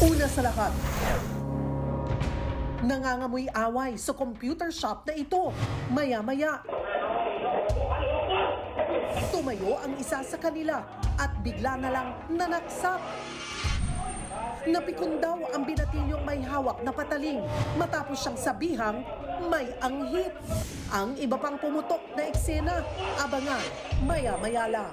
Una sa lahat, nangangamoy away sa computer shop na ito. Maya-maya, tumayo ang isa sa kanila at bigla na lang nanaksak. Napikon daw ang binatilyong may hawak na pataling matapos siyang sabihang may anghit. Ang iba pang pumutok na eksena, abangan maya-maya lang.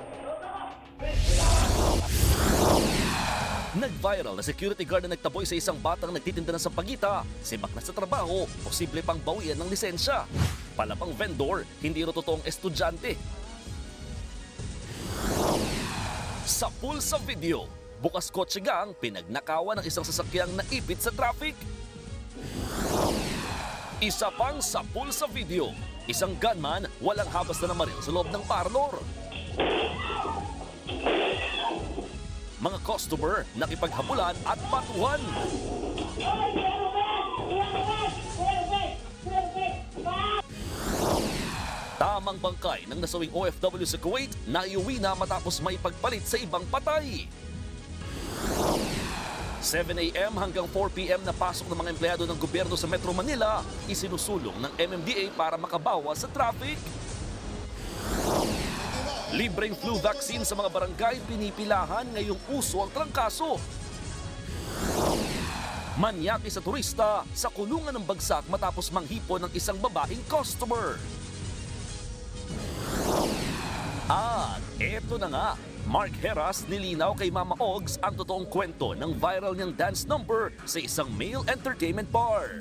Nag-viral na security guard na nagtaboy sa isang batang nagtitinda ng sampagita. Sibak na sa trabaho, posible pang bawian ng lisensya. Palabang vendor, hindi ro totoong estudyante. Sa pool sa video, bukas kotse gang pinagnakawan ng isang sasakyang naipit sa traffic. Isa pang sa pool sa video, isang gunman walang habas na namaril sa loob ng parlor. Mga customer nakipaghabulan at batuhan. Tamang bangkay ng nasawing OFW sa Kuwait na iuwi na matapos may pagpalit sa ibang patay. 7 a.m. hanggang 4 p.m. na pasok ng mga empleyado ng gobyerno sa Metro Manila, isinusulong ng MMDA para makabawas sa traffic. Libreng flu vaccine sa mga barangay pinipilahan ngayong uso ang trangkaso. Manyaki sa turista sa kulungan ng bagsak matapos manghipon ng isang babaeng customer. At eto na nga, Mark Heras nilinaw kay Mama Ogs ang totoong kwento ng viral niyang dance number sa isang male entertainment bar.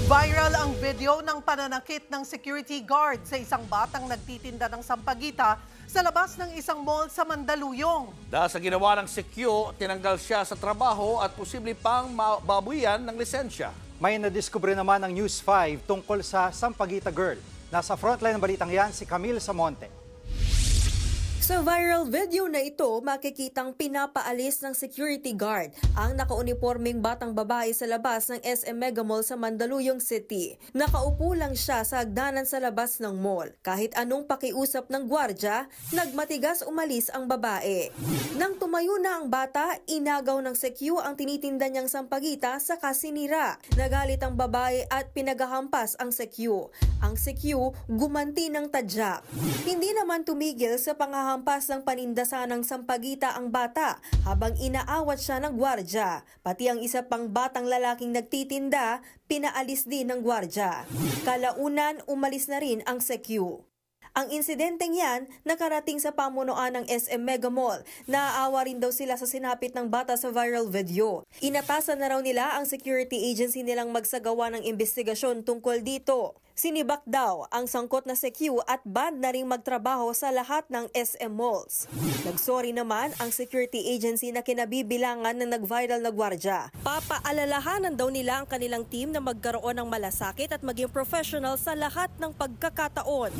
Viral ang video ng pananakit ng security guard sa isang batang nagtitinda ng sampagita sa labas ng isang mall sa Mandaluyong. Dahil sa ginawa ng Secure, tinanggal siya sa trabaho at posible pang babuyan ng lisensya. May nadiskubre naman ng News 5 tungkol sa Sampaguita Girl. Nasa frontline ng balitang yan si Camille Samonte. Sa viral video na ito, makikitang pinapaalis ng security guard ang nakauniporming batang babae sa labas ng SM Mega Mall sa Mandaluyong City. Nakaupo lang siya sa hagdanan sa labas ng mall. Kahit anong pakiusap ng gwardya, nagmatigas umalis ang babae. Nang tumayo na ang bata, inagaw ng Secure ang tinitinda niyang sampagita sa kasinira. Nagalit ang babae at pinagahampas ang Secure. Ang Secure gumanti ng tadyak. Hindi naman tumigil sa pangahampas ng panindasan ng sampagita ang bata habang inaawat siya ng gwardya. Pati ang isa pang batang lalaking nagtitinda, pinaalis din ng gwardya. Kalaunan, umalis na rin ang Secure. Ang insidenteng yan nakarating sa pamunuan ng SM Mega Mall. Naaawa rin daw sila sa sinapit ng bata sa viral video. Inatasan na raw nila ang security agency nilang magsagawa ng investigasyon tungkol dito. Sinibak daw ang sangkot na Secure at banned na ring magtrabaho sa lahat ng SM malls. Nagsorry naman ang security agency na kinabibilangan ng nag-viral na gwardya. Papaalalahanan daw nila ang kanilang team na magkaroon ng malasakit at maging professional sa lahat ng pagkakataon.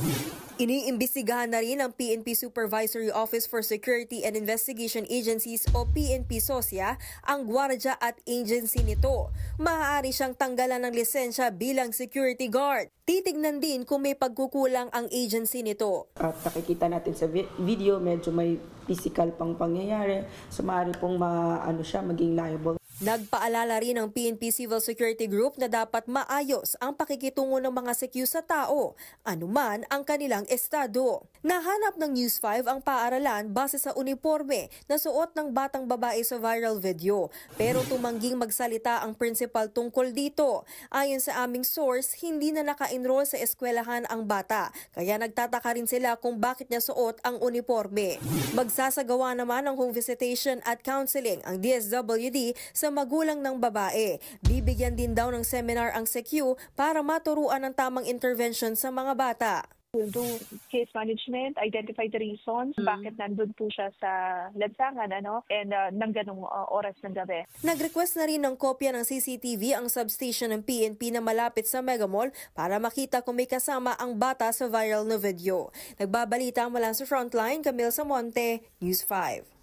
Iniimbestigahan na rin ng PNP Supervisory Office for Security and Investigation Agencies o PNP SOSIA ang gwardya at agency nito. Maaari siyang tanggalan ng lisensya bilang security guard. Titignan din kung may pagkukulang ang agency nito. At nakikita natin sa video, medyo may physical pang pangyayari. So maaari pong maging liable. Nagpaalala rin ng PNP Civil Security Group na dapat maayos ang pakikitungo ng mga sekyu sa tao, anuman ang kanilang estado. Nahanap ng News 5 ang paaralan base sa uniforme na suot ng batang babae sa viral video, pero tumangging magsalita ang principal tungkol dito. Ayon sa aming source, hindi na naka-enroll sa eskwelahan ang bata, kaya nagtataka rin sila kung bakit niya suot ang uniforme. Magsasagawa naman ng home visitation at counseling ang DSWD sa magulang ng babae. Bibigyan din daw ng seminar ang Secure para maturuan ng tamang intervention sa mga bata. We'll do case management, identify the reasons bakit nandun po siya sa lansangan, and ng ganong oras ng gabi. Nag-request na rin ng kopya ng CCTV ang substation ng PNP na malapit sa Mega Mall para makita kung may kasama ang bata sa viral na video. Nagbabalita mula sa Frontline, Camille Samonte, News 5.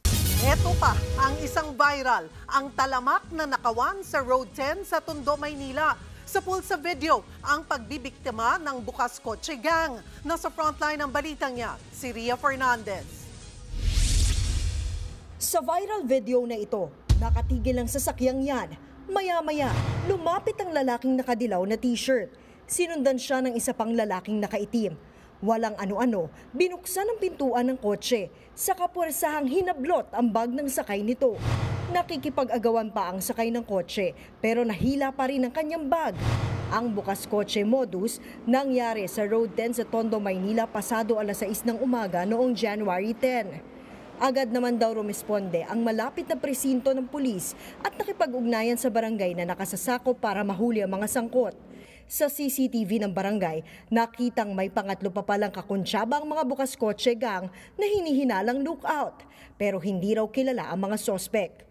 Eto pa ang isang viral, ang talamak na nakawan sa Road 10 sa Tondo, Maynila. Sa pulsa video, ang pagbibiktima ng Bukas Kotse Gang. Nasa frontline ng balitang yan, si Ria Fernandez. Sa viral video na ito, nakatigil ang sasakyang yan. Maya-maya, lumapit ang lalaking nakadilaw na t-shirt. Sinundan siya ng isa pang lalaking nakaitim. Walang ano-ano, binuksan ang pintuan ng kotse. Sa kapuwersahang hinablot ang bag ng sakay nito. Nakikipag-agawan pa ang sakay ng kotse pero nahila pa rin ang kanyang bag. Ang Bukas Kotse modus nangyari sa Road 10 sa Tondo, Maynila pasado alas 6 ng umaga noong January 10. Agad naman daw rumisponde ang malapit na presinto ng pulis at nakipag-ugnayan sa barangay na nakasasakop para mahuli ang mga sangkot. Sa CCTV ng barangay, nakitang may pangatlo pa palang kakuntsaba ang mga Bukas Kotse Gang na hinihinalang lookout. Pero hindi raw kilala ang mga sospek.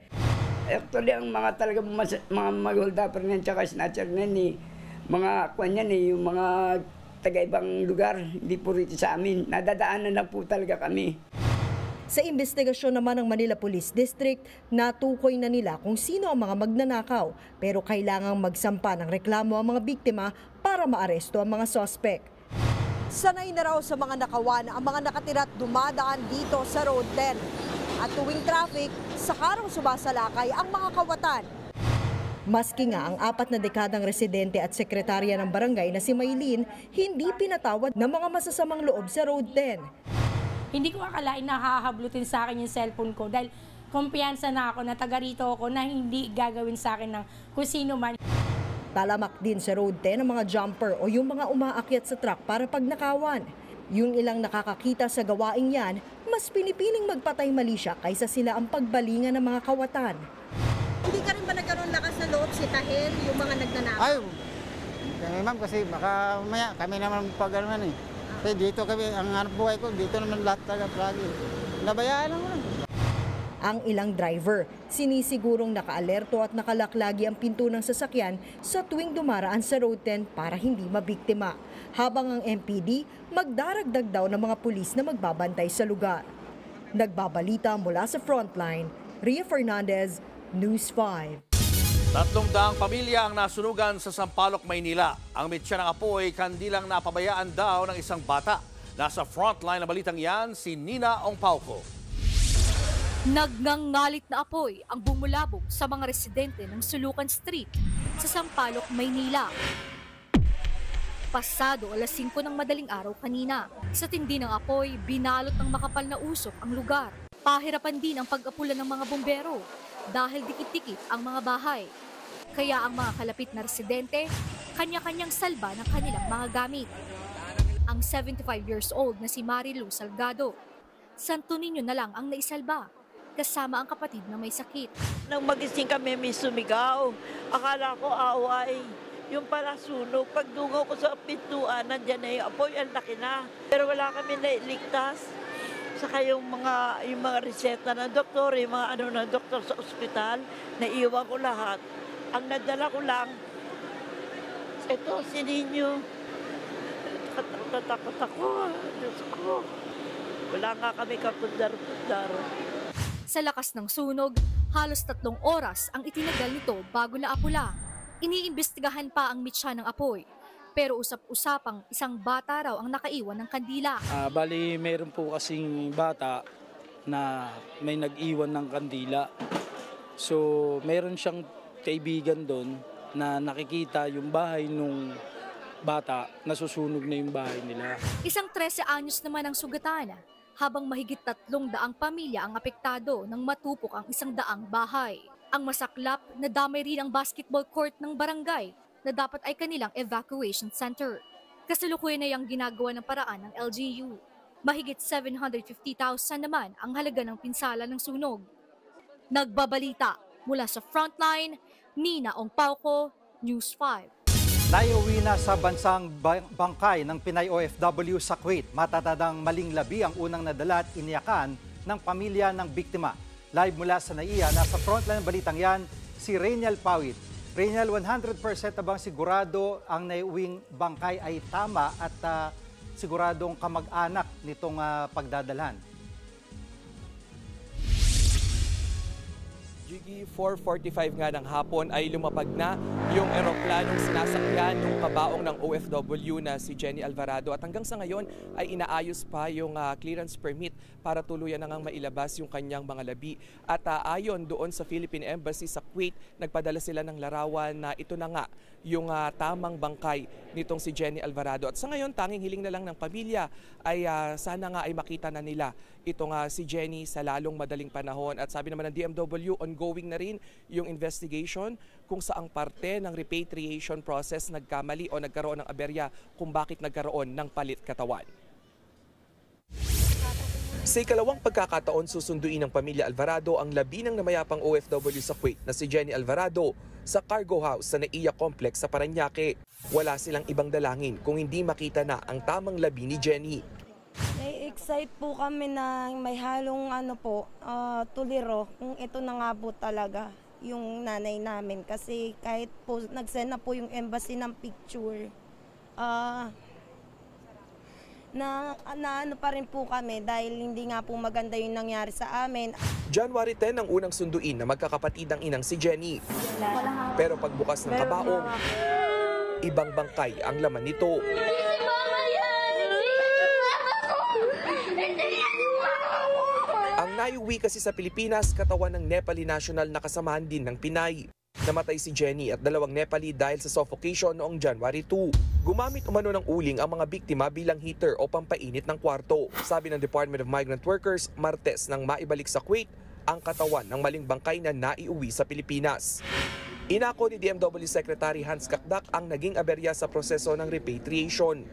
Actually, ang mga talaga mga mag-hold-upper niyan tsaka snatcher niyan mga kwan yan yung mga taga-ibang lugar, hindi po rito sa amin. Nadadaanan lang po talaga kami. Sa investigasyon naman ng Manila Police District, natukoy na nila kung sino ang mga magnanakaw pero kailangang magsampa ng reklamo ang mga biktima para maaresto ang mga sospek. Sanay na raw sa mga nakawan ang mga nakatira't dumadaan dito sa Road 10. At tuwing traffic, saka raw sumasalakay ang mga kawatan. Maski nga ang 4 na dekadang residente at sekretarya ng barangay na si Maylene, hindi pinatawad ng mga masasamang loob sa Road 10. Hindi ko akalain na hahablutin sa akin yung cellphone ko dahil kumpiyansa na ako na taga rito ako na hindi gagawin sa akin ng kung sino man. Talamak din sa Road 10 ang mga jumper o yung mga umaakyat sa truck para pagnakawan. Yung ilang nakakakita sa gawaing yan, mas pinipiling magpatay mali siya kaysa sila ang pagbalingan ng mga kawatan. Hindi ka rin ba nagkaroon lakas na loob sitahin yung mga nagnanakaw? Ay, kami ma'am kasi baka maya kami naman pag-anuhan eh. Kasi dito kami, ang hanap buhay ko, dito naman lahat talaga lagi. Nabayaan lang lang. Ang ilang driver, sinisigurong nakaalerto at nakalaklagi ang pinto ng sasakyan sa tuwing dumaraan sa Road 10 para hindi mabiktima. Habang ang MPD, magdaragdag daw ng mga pulis na magbabantay sa lugar. Nagbabalita mula sa Frontline, Ria Fernandez, News 5. 300 pamilya ang nasunugan sa Sampaloc, Maynila. Ang mitya ng apoy, kandilang napabayaan daw ng isang bata. Nasa frontline na balitang yan, si Nina Ongpauco. Nagngangalit na apoy ang bumulabog sa mga residente ng Sulukan Street sa Sampaloc, Maynila. Pasado alas 5 ng madaling araw kanina. Sa tindi ng apoy, binalot ng makapal na usok ang lugar. Pahirapan din ang pag-apula ng mga bumbero dahil dikit-dikit ang mga bahay. Kaya ang mga kalapit na residente, kanya-kanyang salba ng kanilang mga gamit. Ang 75 years old na si Marilu Salgado, Santo Niño na lang ang naisalba, kasama ang kapatid na may sakit. Nang magising kami, may sumigaw. Akala ko away. Yung pala sunog. Pagdungaw ko sa pintuan, nandiyan na yung apoy, ang laki na. Pero wala kami nailigtas. Saka yung mga reseta ng doktor, yung mga ng doktor sa ospital, naiwan ko lahat. Ang nadala ko lang, ito, si Ninyo. Natakot ako. Diyos ko. Wala nga kami kapundar-pundar. Sa lakas ng sunog, halos 3 oras ang itinagal nito bago naapula. Iniimbestigahan pa ang mitya ng apoy. Pero usap-usapang isang bata raw ang nakaiwan ng kandila. Bali, meron po kasing bata na may nag-iwan ng kandila. So, meron siyang kaibigan doon na nakikita yung bahay nung bata, nasusunog na yung bahay nila. Isang 13 anyos naman ang sugatan, habang mahigit 300 pamilya ang apektado nang matupok ang 100 bahay. Ang masaklap, nadamay rin ang basketball court ng barangay na dapat ay kanilang evacuation center. Kasalukuyan na yung ginagawa ng paraan ng LGU. Mahigit 750,000 naman ang halaga ng pinsala ng sunog. Nagbabalita mula sa Frontline, Nina Ongpauco, News 5. Naiuwi na sa bansang bangkay ng Pinay OFW sa Kuwait. Matatadang maling labi ang unang nadala at iniyakan ng pamilya ng biktima. Live mula sa NAIA, nasa frontline ng balitang yan, si Reynal Pawit. Reynal, 100% na bang sigurado ang naiuwing bangkay ay tama at siguradong kamag-anak nitong pagdadalhan? Gigi, 4:45 nga ng hapon ay lumapag na yung eroplanong sinasakyan ng kabaong ng OFW na si Jenny Alvarado at hanggang sa ngayon ay inaayos pa yung clearance permit para tuluyan na ngang mailabas yung kanyang mga labi. At ayon doon sa Philippine Embassy sa Kuwait, nagpadala sila ng larawan na ito na nga yung tamang bangkay nitong si Jenny Alvarado. At sa ngayon, tanging hiling na lang ng pamilya ay sana nga ay makita na nila itong si Jenny sa lalong madaling panahon. At sabi naman ng DMW, ongoing na rin yung investigation kung saang parte ng repatriation process nagkamali o nagkaroon ng aberya kung bakit nagkaroon ng palit katawan. Sa ikalawang pagkakataon, susunduin ng pamilya Alvarado ang labi ng namayapang OFW sa Kuwait na si Jenny Alvarado sa cargo house sa NAIA Complex sa Parañaque. Wala silang ibang dalangin kung hindi makita na ang tamang labi ni Jenny. Nai-excite po kami na may halong tuliro kung ito na nga po talaga yung nanay namin. Kasi kahit po nag-send na po yung embassy ng picture, na ano pa rin po kami dahil hindi nga po maganda yung nangyari sa amin. January 10 ang unang sunduin na magkakapatid ang inang si Jenny. Pero pagbukas ng kabaong, ibang bangkay ang laman nito. Ang naiuwi kasi sa Pilipinas, katawan ng Nepali national na kasamahan din ng Pinay. Namatay si Jenny at 2 Nepali dahil sa suffocation noong January 2. Gumamit umano ng uling ang mga biktima bilang heater o pampainit ng kwarto. Sabi ng Department of Migrant Workers, Martes nang maibalik sa Kuwait ang katawan ng maling bangkay na naiuwi sa Pilipinas. Inako ni DMW Secretary Hans Kakdak ang naging aberya sa proseso ng repatriation.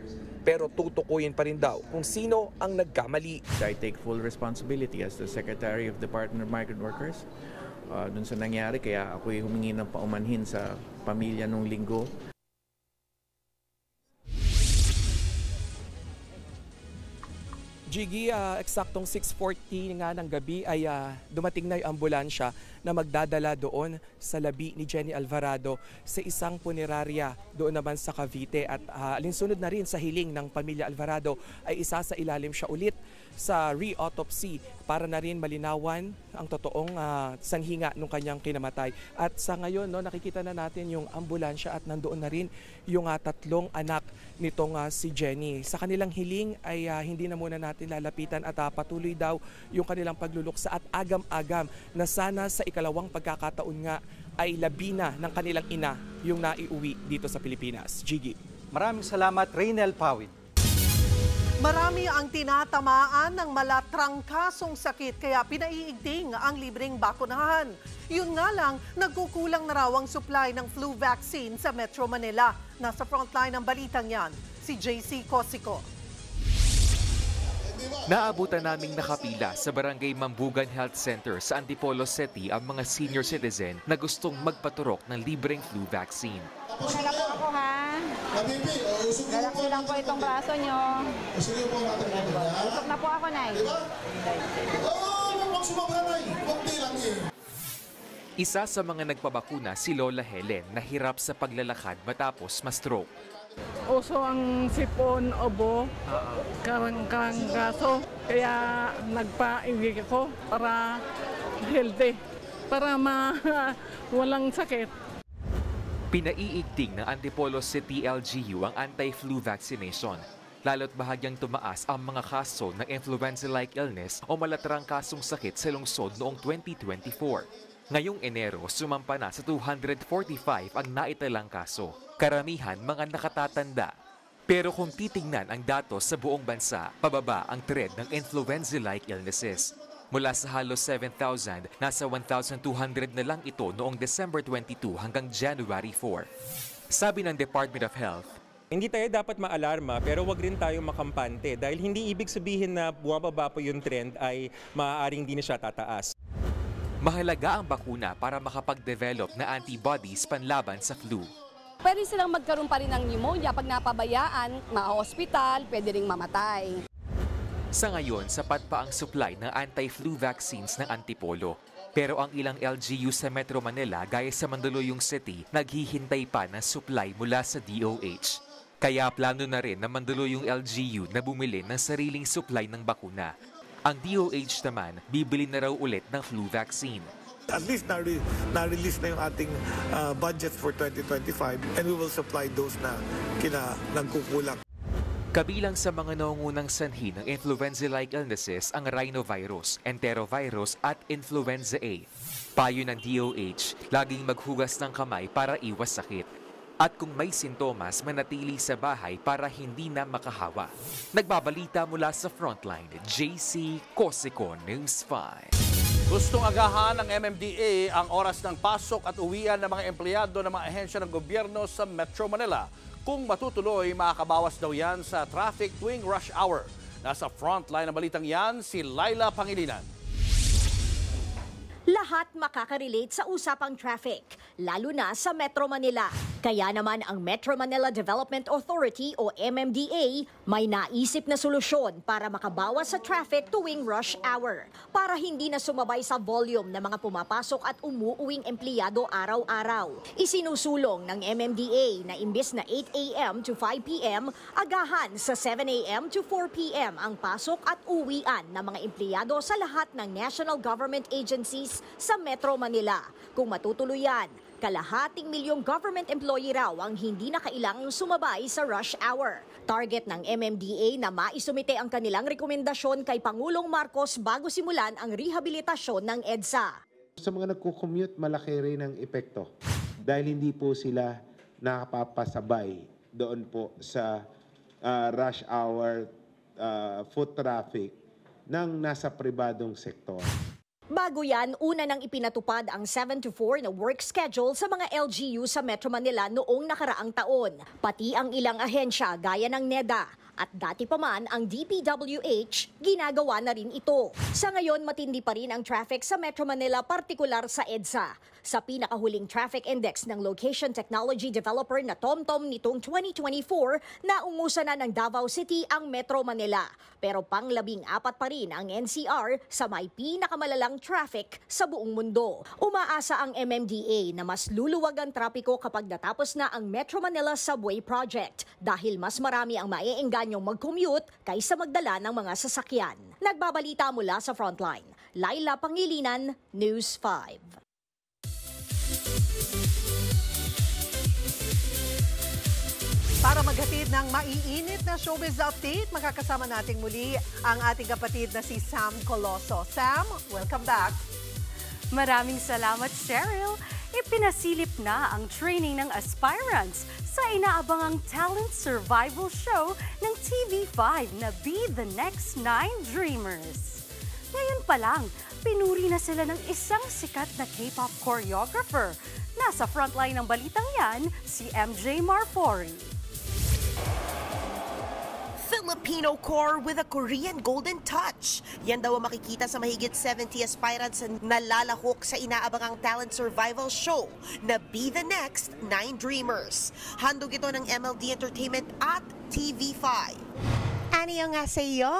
Pero tutukuyin pa rin daw kung sino ang nagkamali. I take full responsibility as the Secretary of Department of Migrant Workers dun sa nangyari, kaya ako'y humingi ng paumanhin sa pamilya nung linggo. Gigi, eksaktong 6:40 nga ng gabi ay dumating na yung ambulansya na magdadala doon sa labi ni Jenny Alvarado sa isang punerarya doon naman sa Cavite. At alinsunod na rin sa hiling ng pamilya Alvarado ay isa sa ilalim siya ulit sa re-autopsy para na rin malinawan ang totoong sanghinga ng kanyang kinamatay. At sa ngayon, nakikita na natin yung ambulansya at nandoon na rin yung 3 anak nitong si Jenny. Sa kanilang hiling ay hindi na muna natin lalapitan at patuloy daw yung kanilang pagluluksa at agam-agam na sana sa ikalawang pagkakataon nga ay labi na ng kanilang ina yung naiuwi dito sa Pilipinas. Gigi. Maraming salamat, Raynel Pawid. Marami ang tinatamaan ng malatrangkasong sakit kaya pinaiigting ang libreng bakunahan. Yun nga lang, nagkukulang na raw ang supply ng flu vaccine sa Metro Manila. Nasa frontline ng balitang yan, si JC Cosico. Naabutan naming nakapila sa Barangay Mambugan Health Center sa Antipolo City ang mga senior citizen na gustong magpaturok ng libreng flu vaccine. Una na po ako ha. Relax lang po itong braso nyo. Usok na po ako, Nay. Isa sa mga nagpabakuna si Lola Helen na hirap sa paglalakad matapos ma-stroke. Uso ang sipon, obo, karangkaso. Kaya nagpa-iwig ako para healthy, para walang sakit. Pinaiigting ng Antipolo City LGU ang anti-flu vaccination. Lalo't bahagyang tumaas ang mga kaso ng influenza-like illness o malatrang kasong sakit sa lungsod noong 2024. Ngayong Enero, sumampa na sa 245 ang naitalang kaso. Karamihan mga nakatatanda. Pero kung titingnan ang datos sa buong bansa, pababa ang trend ng influenza-like illnesses. Mula sa halos 7,000, nasa 1,200 na lang ito noong December 22 hanggang January 4. Sabi ng Department of Health, hindi tayo dapat maalarma pero wag rin tayo makampante dahil hindi ibig sabihin na bumababa po yung trend ay maaaring di na siya tataas. Mahalaga ang bakuna para makapag-develop na antibodies panlaban sa flu. Pwede silang magkaroon pa rin ng pneumonia pag napabayaan, ma-hospital, pwede ring mamatay. Sa ngayon, sapat pa ang supply ng anti-flu vaccines ng Antipolo. Pero ang ilang LGU sa Metro Manila gaya sa Mandaluyong City, naghihintay pa ng supply mula sa DOH. Kaya plano na rin ng Mandaluyong LGU na bumili ng sariling supply ng bakuna. Ang DOH naman, bibili na raw ulit ng flu vaccine. At least na-release na yung ating budget for 2025 and we will supply those na nagkukulang. Kabilang sa mga naungunang sanhi ng influenza-like illnesses ang rhinovirus, enterovirus at influenza A. Payo ng DOH, laging maghugas ng kamay para iwas sakit. At kung may sintomas, manatili sa bahay para hindi na makahawa. Nagbabalita mula sa Frontline, JC Cosico, News 5. Gustong agahan ng MMDA ang oras ng pasok at uwian ng mga empleyado ng mga ahensya ng gobyerno sa Metro Manila. Kung matutuloy, makakabawas daw yan sa traffic tuwing rush hour. Nasa frontline ng balitang yan, si Laila Pangilinan. Lahat makaka-relate sa usapang traffic, lalo na sa Metro Manila. Kaya naman ang Metro Manila Development Authority o MMDA may naisip na solusyon para makabawas sa traffic tuwing rush hour. Para hindi na sumabay sa volume ng mga pumapasok at umuuwing empleyado araw-araw. Isinusulong ng MMDA na imbis na 8 a.m. to 5 p.m., agahan sa 7 a.m. to 4 p.m. ang pasok at uwian ng mga empleyado sa lahat ng national government agencies sa Metro Manila. Kung matutuloy yan, kalahating milyong government employee raw ang hindi na kailangang sumabay sa rush hour. Target ng MMDA na maisumite ang kanilang rekomendasyon kay Pangulong Marcos bago simulan ang rehabilitasyon ng EDSA. Sa mga nagko-commute, malaki rin ang epekto dahil hindi po sila nakapapasabay doon po sa rush hour foot traffic ng nasa pribadong sektor. Bago yan, una nang ipinatupad ang 7 to 4 na work schedule sa mga LGU sa Metro Manila noong nakaraang taon. Pati ang ilang ahensya gaya ng NEDA at dati pa man ang DPWH, ginagawa na rin ito. Sa ngayon, matindi pa rin ang traffic sa Metro Manila, partikular sa EDSA. Sa pinakahuling traffic index ng location technology developer na TomTom nitong 2024, naungusan na ng Davao City ang Metro Manila. Pero pang-14 pa rin ang NCR sa may pinakamalalang traffic sa buong mundo. Umaasa ang MMDA na mas luluwag ang trapiko kapag natapos na ang Metro Manila Subway Project dahil mas marami ang maiengganyong mag-commute kaysa magdala ng mga sasakyan. Nagbabalita mula sa Frontline, Laila Pangilinan, News 5. Para maghatid ng maiinit na showbiz update, makakasama nating muli ang ating kapatid na si Sam Coloso. Sam, welcome back. Maraming salamat, Cheryl. Ipinasilip na ang training ng aspirants sa inaabangang talent survival show ng TV5 na Be the Next 9 Dreamers. Ngayon pa lang, pinuri na sila ng isang sikat na K-pop choreographer. Nasa frontline ng balitang yan, si MJ Marfori. Filipino core with a Korean golden touch. Yan daw ang makikita sa mahigit 70 aspirants na lalahok sa inaabangang talent survival show na Be the Next 9 Dreamers. Handog ito ng MLD Entertainment at TV5. Ano nga sa iyo?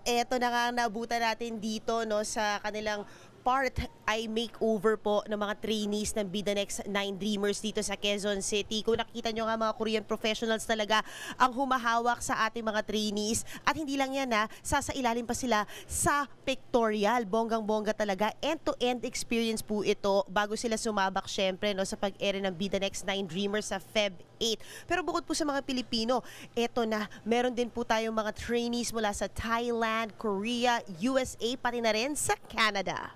Ito na nga nabutan natin dito no, sa kanilang part ay makeover po ng mga trainees ng Be the Next 9 Dreamers dito sa Quezon City. Kung nakikita nyo nga mga Korean professionals talaga ang humahawak sa ating mga trainees. At hindi lang yan sasailalim pa sila sa pictorial. Bonggang-bongga talaga. End-to-end experience po ito bago sila sumabak syempre no, sa pag-ere ng Be the Next 9 Dreamers sa Feb 8. Pero bukod po sa mga Pilipino, eto na, meron din po tayong mga trainees mula sa Thailand, Korea, USA, pati na rin sa Canada.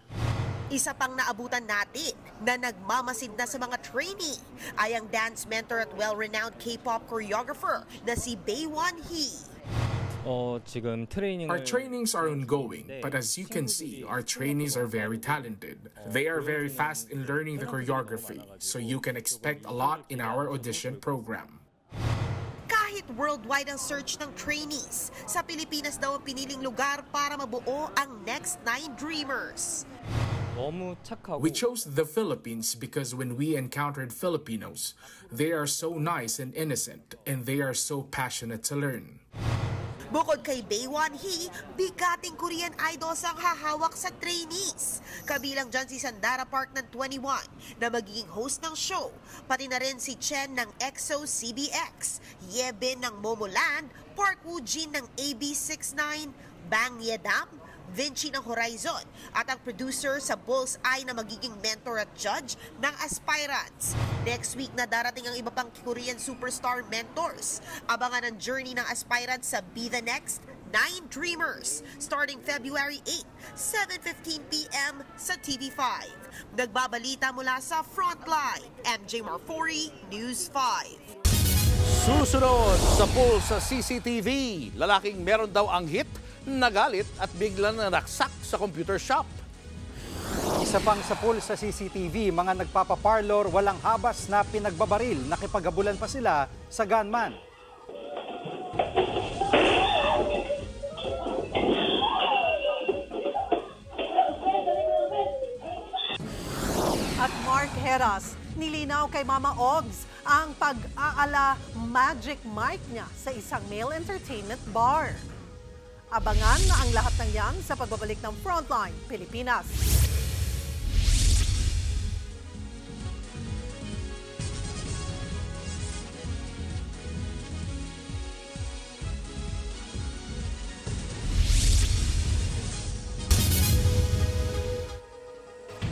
Isa pang naabutan natin na nagmamasid na sa mga trainee ay ang dance mentor at well-renowned K-pop choreographer na si Baewon Hee. Our trainings are ongoing, but as you can see, our trainees are very talented. They are very fast in learning the choreography, so you can expect a lot in our audition program. Kahit worldwide ang search ng trainees, sa Pilipinas daw ang piniling lugar para mabuo ang Next 9 Dreamers. We chose the Philippines because when we encountered Filipinos, they are so nice and innocent, and they are so passionate to learn. Bukod kay Baewon Hee, bigating Korean idols ang hahawak sa trainees. Kabilang dyan si Sandara Park ng 21 na magiging host ng show. Pati na rin si Chen ng EXO CBX, Yebin ng Momoland, Park Woo-jin ng AB69, Bang Yedam, Vinci ng Horizon at ang producer sa Bullseye na magiging mentor at judge ng aspirants. Next week na darating ang iba pang Korean superstar mentors. Abangan ang journey ng aspirants sa Be The Next 9 Dreamers starting February 8, 7:15 p.m. sa TV5. Nagbabalita mula sa Frontline, MJ Marfori, News 5. Susunod sa poll sa CCTV, lalaking meron daw ang hit, nagalit at biglang nanaksak sa computer shop. Isa pang sa poll sa CCTV, mga nagpapaparlor walang habas na pinagbabaril, nakipaghabulan pa sila sa gunman. At Mark Heras, nilinaw kay Mama Ogs ang pag-aala magic mic niya sa isang male entertainment bar. Abangan na ang lahat ng yan sa pagbabalik ng Frontline Pilipinas.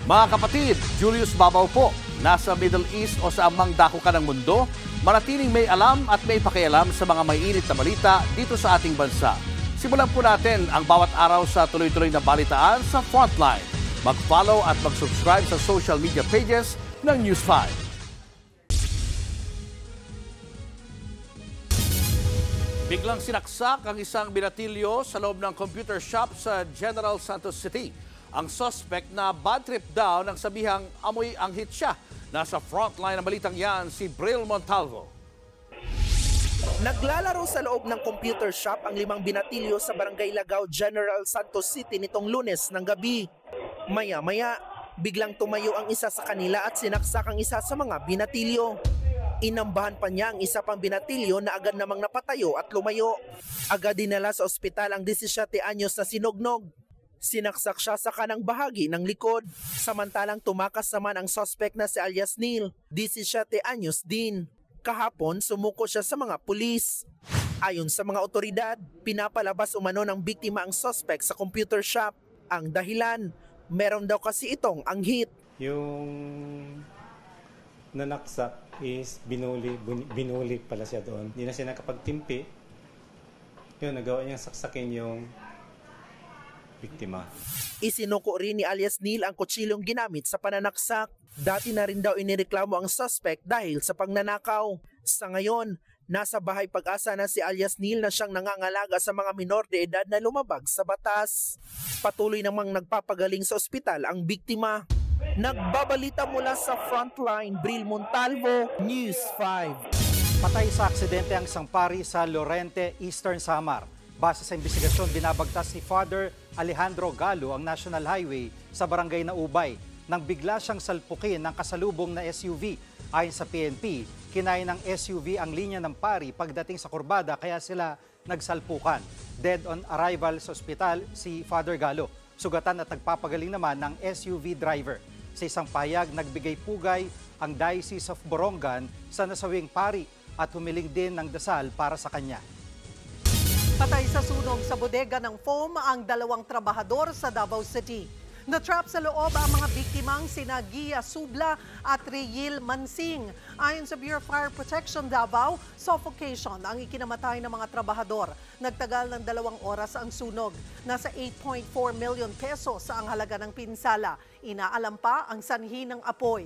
Mga kapatid, Julius Babaw po. Nasa Middle East o sa amang dako ka ng mundo, manatiling may alam at may pakialam sa mga may init na balita dito sa ating bansa. Simulan po natin ang bawat araw sa tuloy-tuloy na balitaan sa Frontline. Mag-follow at mag-subscribe sa social media pages ng News 5. Biglang sinaksak ang isang binatilyo sa loob ng computer shop sa General Santos City. Ang suspect na bad trip daw nang sabihang amoy ang hit siya. Nasa frontline ng balitang yan si Bril Montalvo. Naglalaro sa loob ng computer shop ang 5 binatilyo sa Barangay Lagaw, General Santos City nitong Lunes ng gabi. Maya-maya, biglang tumayo ang isa sa kanila at sinaksak ang isa sa mga binatilyo. Inambahan pa niya ang isa pang binatilyo na agad namang napatayo at lumayo. Agad dinala sa ospital ang 17 anyos na sinugnog. Sinaksak siya sa kanang bahagi ng likod. Samantalang tumakas naman ang suspect na si alias Neil, 17 anyos din. Kahapon, sumuko siya sa mga pulis. Ayon sa mga otoridad, pinapalabas umano ng biktima ang suspect sa computer shop. Ang dahilan, meron daw kasi itong ang hit. Yung nanaksak is binuli pala siya doon. Hindi na siya nakapagtimpi. Yun, nagawa niyang saksakin yung biktima. Isinuko rin ni alias Neil ang kutsilyong ginamit sa pananaksak. Dati na rin daw inireklamo ang suspect dahil sa pagnanakaw. Sa ngayon, nasa bahay Pag-asa na si alias Neil na siyang nangangalaga sa mga minor de edad na lumabag sa batas. Patuloy namang nagpapagaling sa ospital ang biktima. Nagbabalita mula sa Frontline, Bril Montalvo, News 5. Patay sa aksidente ang isang pari sa Lorente, Eastern Samar. Base sa investigasyon, binabagtas ni Father Alejandro Galo ang National Highway sa barangay na Ubay nang bigla siyang salpukin ng kasalubong na SUV. Ayon sa PNP, kinain ng SUV ang linya ng pari pagdating sa kurbada kaya sila nagsalpukan. Dead on arrival sa ospital si Father Galo. Sugatan at nagpapagaling naman ng SUV driver. Sa isang pahayag, nagbigay pugay ang Diocese of Borongan sa nasawing pari at humiling din ng dasal para sa kanya. Patay sa sunog sa bodega ng foam ang 2 trabahador sa Davao City. Natrap sa loob ang mga biktimang sina Gia Subla at Reyil Mansing. Ayon sa Bureau of Fire Protection Davao, suffocation ang ikinamatay ng mga trabahador. Nagtagal ng 2 oras ang sunog. Nasa 8.4 million pesos ang halaga ng pinsala. Inaalam pa ang sanhi ng apoy.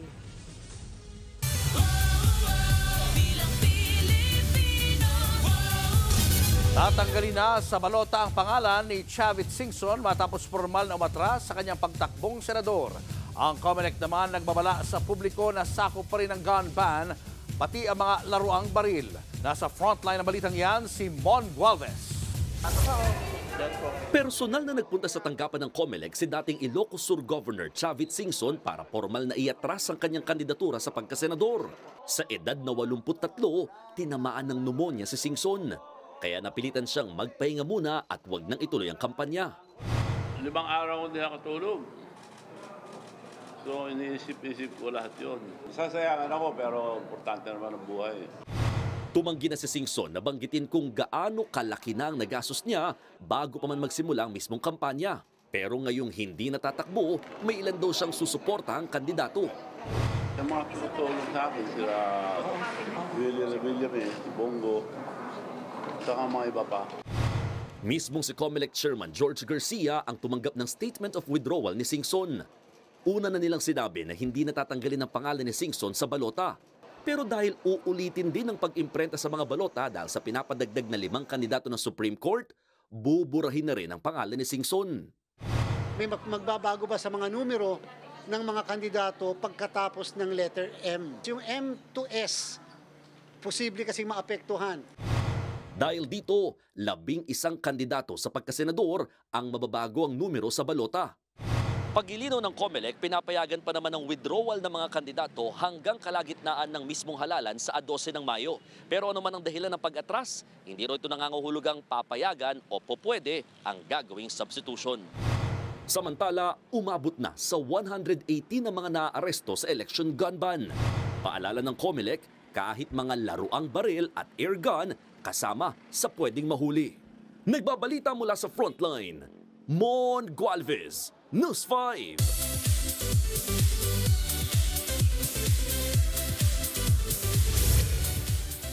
Tatanggalin na sa balota ang pangalan ni Chavit Singson matapos formal na umatras sa kanyang pagtakbong senador. Ang COMELEC naman nagbabala sa publiko na sakop pa rin ang gun ban, pati ang mga laruang baril. Nasa frontline ng balitang yan, si Mon Gualvez. Personal na nagpunta sa tanggapan ng COMELEC si dating Ilocos Sur Governor Chavit Singson para formal na iatras ang kanyang kandidatura sa pagkasenador. Sa edad na 83, tinamaan ng pneumonia si Singson. Kaya napilitan siyang magpahinga muna at huwag nang ituloy ang kampanya. 5 araw hindi nakatulog. So iniisip-isip ko lahat yun. Sasayangan ako pero importante naman ang buhay. Tumanggi na si Singson na banggitin kung gaano kalaki na ang nagastos niya bago pa man magsimula ang mismong kampanya. Pero ngayong hindi natatakbo, may ilan daw siyang susuportahang kandidato. Yung mga tutulong sa akin, sila Willie Revillame, Bongo, saka mga iba pa. Mismong si COMELEC Chairman George Garcia ang tumanggap ng statement of withdrawal ni Singson. Una na nilang sinabi na hindi natatanggalin ang pangalan ni Singson sa balota. Pero dahil uulitin din ang pag-imprenta sa mga balota dahil sa pinapadagdag na 5 kandidato ng Supreme Court, buburahin na rin ang pangalan ni Singson. May magbabago ba sa mga numero ng mga kandidato pagkatapos ng letter M? Yung M to S, posible kasing maapektuhan. Dahil dito, 11 kandidato sa pagkasenador ang mababago ang numero sa balota. Pagilinaw ng COMELEC, pinapayagan pa naman ang withdrawal ng mga kandidato hanggang kalagitnaan ng mismong halalan sa 12 ng Mayo. Pero ano man ang dahilan ng pag-atras, hindi rin ito nangangahulugang papayagan o popwede ang gagawing substitution. Samantala, umabot na sa 180 na mga naaaresto sa election gun ban. Paalala ng COMELEC, kahit mga laruang baril at air gun, kasama sa pwedeng mahuli. Nagbabalita mula sa Frontline, Mon Gualvez, News 5.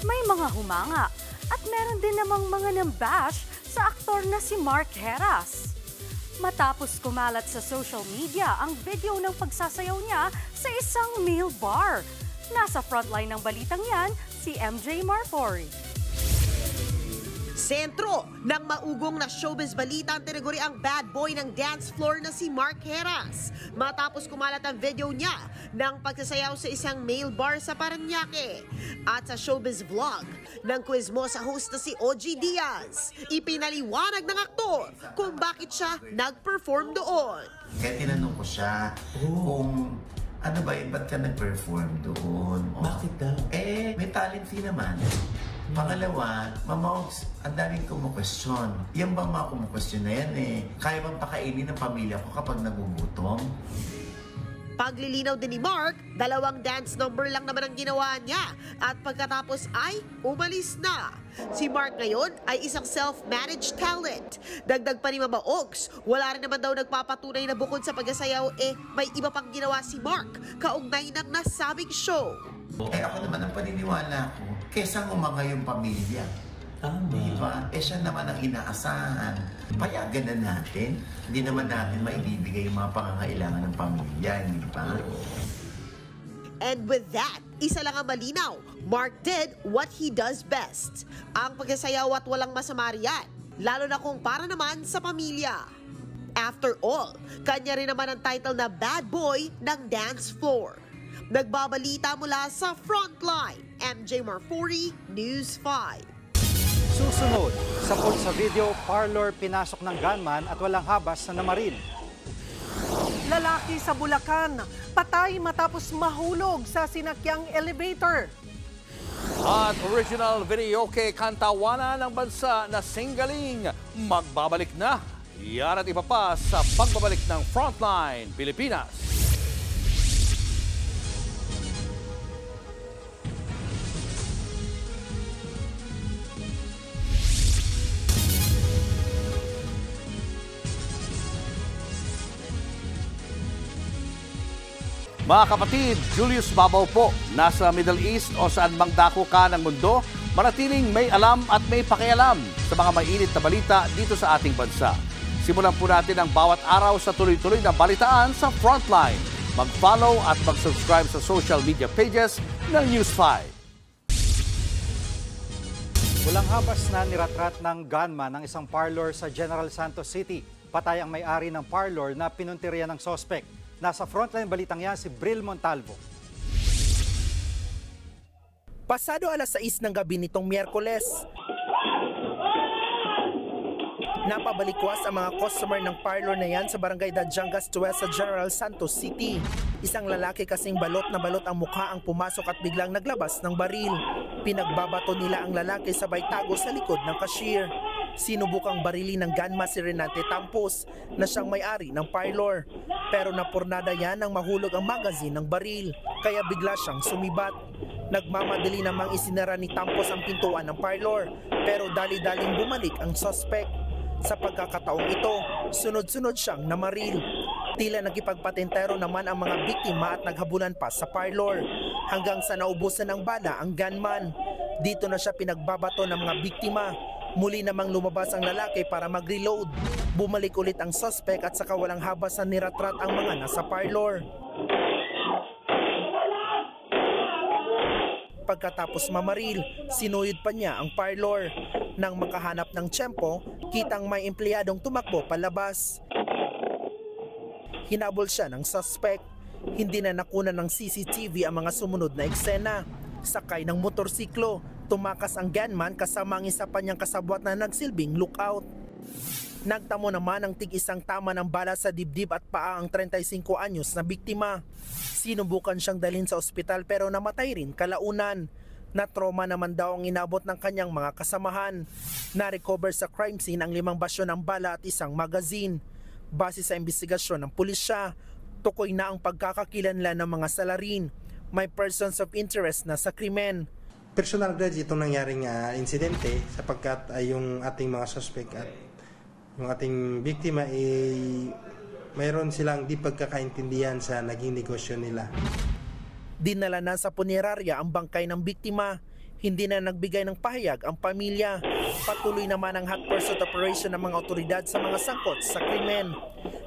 May mga humanga at meron din namang mga nambash sa aktor na si Mark Heras. Matapos kumalat sa social media ang video ng pagsasayaw niya sa isang male bar. Nasa frontline ng balitang yan, si MJ Marfori. Sentro ng maugong na showbiz balita ang tinaguri ang bad boy ng dance floor na si Mark Heras. Matapos kumalat ang video niya ng pagsasayaw sa isang male bar sa Parañaque. At sa showbiz vlog ng quiz mo sa host na si OG Diaz, ipinaliwanag ng aktor kung bakit siya nag-perform doon. Kaya tinanong ko siya kung ano ba yun, ba't ka nag-perform doon? Bakit daw? May talent fee naman. Pangalawa, Mamaogs, ang daming kumukwestiyon. Yan bang mga kumukwestiyon na yan kaya bang pakainin ng pamilya ko kapag nagugutom? Paglilinaw din ni Mark, 2 dance number lang naman ang ginawa niya at pagkatapos ay umalis na. Si Mark ngayon ay isang self-managed talent. Dagdag pa ni Mama Ogs, wala rin naman daw nagpapatunay na bukod sa pagsasayaw may iba pang ginawa si Mark kaugnay ng nasabing show. Ako naman ang paniniwala ko, kaysa umanga yung pamilya. Diba? Siya naman ang inaasahan. Payagan na natin. Hindi naman natin maibibigay yung mga pangangailangan ng pamilya, hindi ba? And with that, isa lang ang malinaw. Mark did what he does best. Ang pagsasayaw at walang masama riyan. Lalo na kung para naman sa pamilya. After all, kanya rin naman ang title na bad boy ng dance floor. Nagbabalita mula sa Frontline, MJ Marfori, News 5. Susunod, sa video, parlor pinasok ng gunman at walang habas na namaril. Lalaki sa Bulacan, patay matapos mahulog sa sinakyang elevator. At original videoke kantawana ng bansa na Singaling magbabalik na. Yan at iba pa sa pagbabalik ng Frontline Pilipinas. Mga kapatid, Julius Babaw po, nasa Middle East o saan mang dako ka ng mundo, manatiling may alam at may pakialam sa mga mainit na balita dito sa ating bansa. Simulan po natin ang bawat araw sa tuloy-tuloy na balitaan sa Frontline. Mag-follow at mag-subscribe sa social media pages ng News 5. Walang habas na niratrat ng gunman ng isang parlor sa General Santos City. Patay ang may-ari ng parlor na pinuntirya ng sospek. Nasa Frontline balitang yan si Bril Montalvo. Pasado alas 6 ng gabi nitong Miyerkules, napabalikwas ang mga customer ng parlor na yan sa Barangay Dajangas 12 sa General Santos City. Isang lalaki kasing balot na balot ang mukha ang pumasok at biglang naglabas ng baril. Pinagbabato nila ang lalaki sabay tago sa likod ng cashier. Sinubukang barili ng gunman si Renante Tampos na siyang may-ari ng parlor. Pero napurnada yan nang mahulog ang magazine ng baril, kaya bigla siyang sumibat. Nagmamadali namang isinara ni Tampos ang pintuan ng parlor, pero dali-daling bumalik ang suspect. Sa pagkakataong ito, sunod-sunod siyang namaril. Tila nagipagpatentero naman ang mga biktima at naghabulan pa sa parlor hanggang sa naubusan ng bala ang gunman. Dito na siya pinagbabato ng mga biktima. Muli namang lumabas ang lalaki para mag-reload. Bumalik ulit ang suspect at saka walang habasan niratrat ang mga nasa parlor. Pagkatapos mamaril, sinuyod pa niya ang parlor. Nang makahanap ng tiyempo, kitang may empleyadong tumakbo palabas. Hinabol siya ng suspect. Hindi na nakunan ng CCTV ang mga sumunod na eksena. Sakay ng motorsiklo, tumakas ang gunman kasama ang isa pa niyang kasabwat na nagsilbing lookout. Nagtamo naman ang tig-isang tama ng bala sa dibdib at paa ang 35 anyos na biktima. Sinubukan siyang dalhin sa ospital pero namatay rin kalaunan. Na-trauma naman daw ang inabot ng kanyang mga kasamahan. Na-recover sa crime scene ang 5 basyo ng bala at isang magazine. Base sa investigasyon ng pulisya, tukoy na ang pagkakakilanlan ng mga salarin. May persons of interest na sa krimen. Personal grudge itong nangyaring insidente sapagkat yung ating mga suspect at yung ating biktima mayroon silang di pagkakaintindihan sa naging negosyo nila. Dinala na sa punerarya ang bangkay ng biktima. Hindi na nagbigay ng pahayag ang pamilya. Patuloy naman ang hot pursuit operation ng mga otoridad sa mga sangkot sa krimen.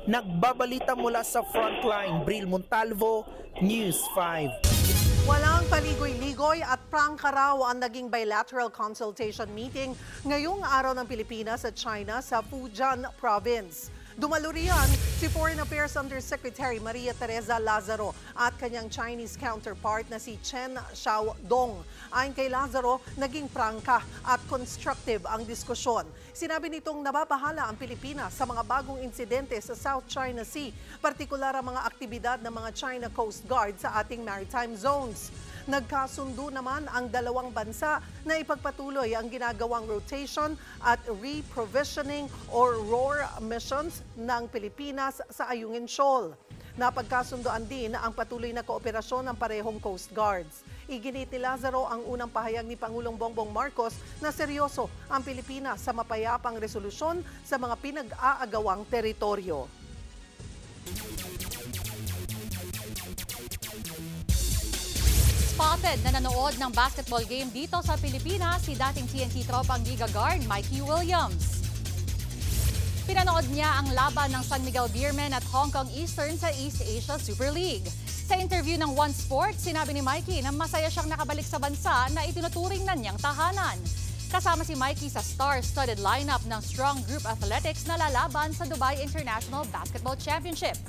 Nagbabalita mula sa Frontline, Bril Montalvo, News 5. Walang paligoy-ligoy at prangka raw ang naging bilateral consultation meeting ngayong araw ng Pilipinas at China sa Fujian Province. Dumalo riyan si Foreign Affairs Undersecretary Maria Teresa Lazaro at kanyang Chinese counterpart na si Chen Xiaodong. Ayon kay Lazaro, naging prangka at constructive ang diskusyon. Sinabi nitong nababahala ang Pilipinas sa mga bagong insidente sa South China Sea, partikular ang mga aktibidad ng mga China Coast Guard sa ating maritime zones. Nagkasundo naman ang dalawang bansa na ipagpatuloy ang ginagawang rotation at reprovisioning or ROR missions ng Pilipinas sa Ayungin Shoal. Napagkasundoan din ang patuloy na kooperasyon ng parehong Coast Guards. Iginit ni Lazaro ang unang pahayag ni Pangulong Bongbong Marcos na seryoso ang Pilipinas sa mapayapang resolusyon sa mga pinag-aagawang teritoryo. Spotted na nanood ng basketball game dito sa Pilipinas si dating TNT tropang Giga guard Mikey Williams. Pinanood niya ang laban ng San Miguel Beermen at Hong Kong Eastern sa East Asia Super League. Sa interview ng One Sport, sinabi ni Mikey na masaya siyang nakabalik sa bansa na itinuturing na niyang tahanan. Kasama si Mikey sa star-studded lineup ng Strong Group Athletics na lalaban sa Dubai International Basketball Championship.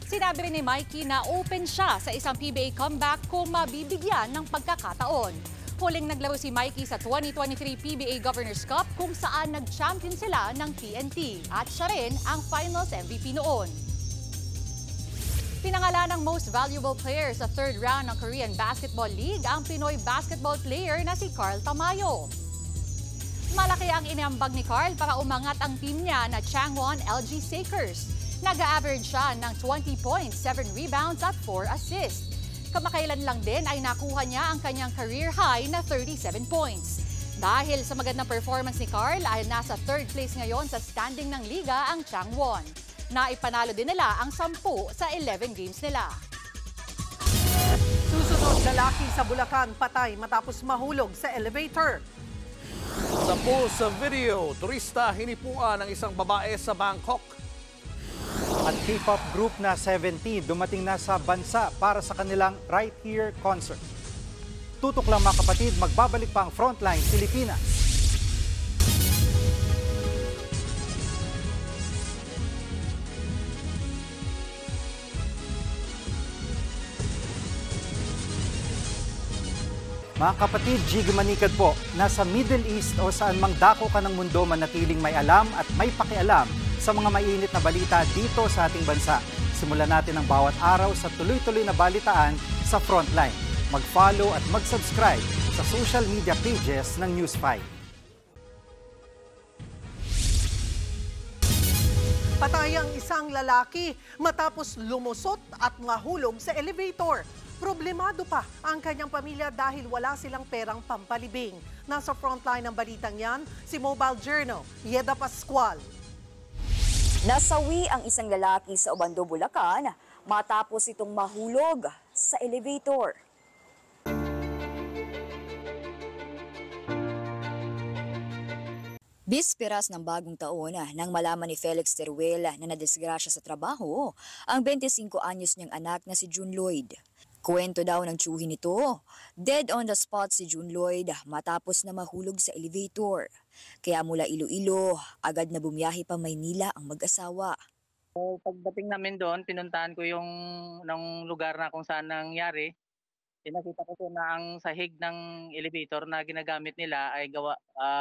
Sinabi rin ni Mikey na open siya sa isang PBA comeback kung mabibigyan ng pagkakataon. Huling naglaro si Mikey sa 2023 PBA Governors Cup kung saan nag-champion sila ng TNT at siya rin ang Finals MVP noon. Pinangalan ng Most Valuable Player sa third round ng Korean Basketball League ang Pinoy basketball player na si Carl Tamayo. Malaki ang iniambag ni Carl para umangat ang team niya na Changwon LG Sakers. Nag-average siya ng 20 points, 7 rebounds at 4 assists. Kamakailan lang din ay nakuha niya ang kanyang career high na 37 points. Dahil sa magandang performance ni Carl ay nasa third place ngayon sa standing ng liga ang Changwon. Naipanalo din nila ang 10 sa 11 games nila. Susunod, lalaki sa Bulacan patay matapos mahulog sa elevator. Sa video, turista hinipuan ng isang babae sa Bangkok. At K-pop group na 17 dumating na sa bansa para sa kanilang Right Here concert. Tutok lang mga kapatid, magbabalik pa ang Frontline Pilipinas. Mga kapatid, Jig Manikad po, nasa Middle East o saan mang dako ka ng mundo manatiling may alam at may pakialam sa mga mainit na balita dito sa ating bansa. Simulan natin ang bawat araw sa tuloy-tuloy na balitaan sa Frontline. Mag-follow at mag-subscribe sa social media pages ng News 5. Patay ang isang lalaki matapos lumusot at mahulog sa elevator. Problemado pa ang kanyang pamilya dahil wala silang perang pampalibing. Nasa frontline ng balitang yan, si Mobile Journal, Yeda Pascual. Nasawi ang isang lalaki sa Obando, Bulacan matapos itong mahulog sa elevator. Bisperas ng bagong taon nang malaman ni Felix Teruel na nadisgrasya sa trabaho ang 25 anyos niyang anak na si June Lloyd. Kwento daw ng tiyuhin nito, dead on the spot si June Lloyd matapos na mahulog sa elevator. Kaya mula Iloilo, agad na bumiyahe pa Maynila ang mag-asawa. Pagdating namin doon, pinuntahan ko yung ng lugar na kung saan nangyari. Pinakita ko po na ang sahig ng elevator na ginagamit nila ay gawa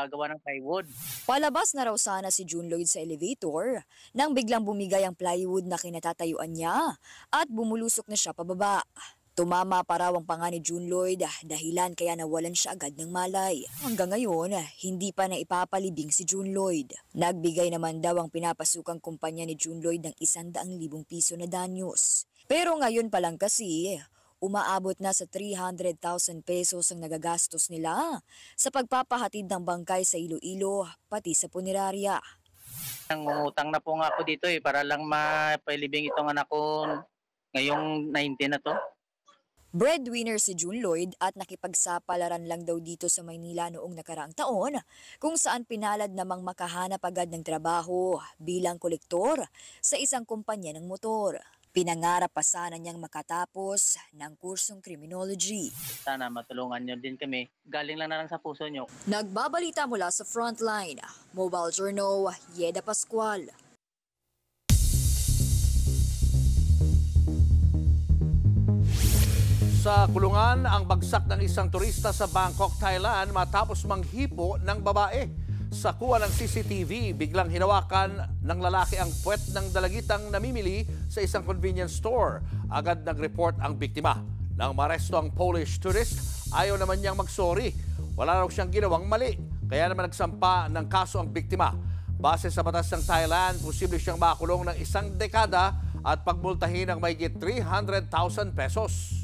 ng plywood. Palabas na raw sana si June Lloyd sa elevator nang biglang bumigay ang plywood na kinatatayuan niya at bumulusok na siya pababa. Tumama pa raw ang panga ni June Lloyd, dahilan kaya nawalan siya agad ng malay. Hanggang ngayon, hindi pa na ipapalibing si June Lloyd. Nagbigay naman daw ang pinapasukang kumpanya ni June Lloyd ng 100,000 piso na danyos. Pero ngayon pa lang kasi, umaabot na sa 300,000 pesos ang nagagastos nila sa pagpapahatid ng bangkay sa Iloilo, pati sa punerarya. Nangungutang na po nga ako dito para lang mapailibing itong anak ko ngayong 19 na to. Breadwinner si June Lloyd at nakipagsapalaran lang daw dito sa Maynila noong nakaraang taon kung saan pinalad namang makahanap agad ng trabaho bilang kolektor sa isang kumpanya ng motor. Pinangarap pa sana niyang makatapos ng kursong criminology. Sana matulungan niyo din kami. Galing lang na lang sa puso niyo. Nagbabalita mula sa Frontline, Mobile Journal, Yeda Pascual. Sa kulungan, ang bagsak ng isang turista sa Bangkok, Thailand matapos manghipo ng babae. Sa kuha ng CCTV, biglang hinawakan ng lalaki ang puwet ng dalagitang namimili sa isang convenience store. Agad nag-report ang biktima. Nang maresto ang Polish tourist, ayaw naman niyang mag-sorry. Wala raw siyang ginawang mali. Kaya naman nagsampa ng kaso ang biktima. Base sa batas ng Thailand, posible siyang makulong ng 1 dekada at pagmultahin ng mahigit 300,000 pesos.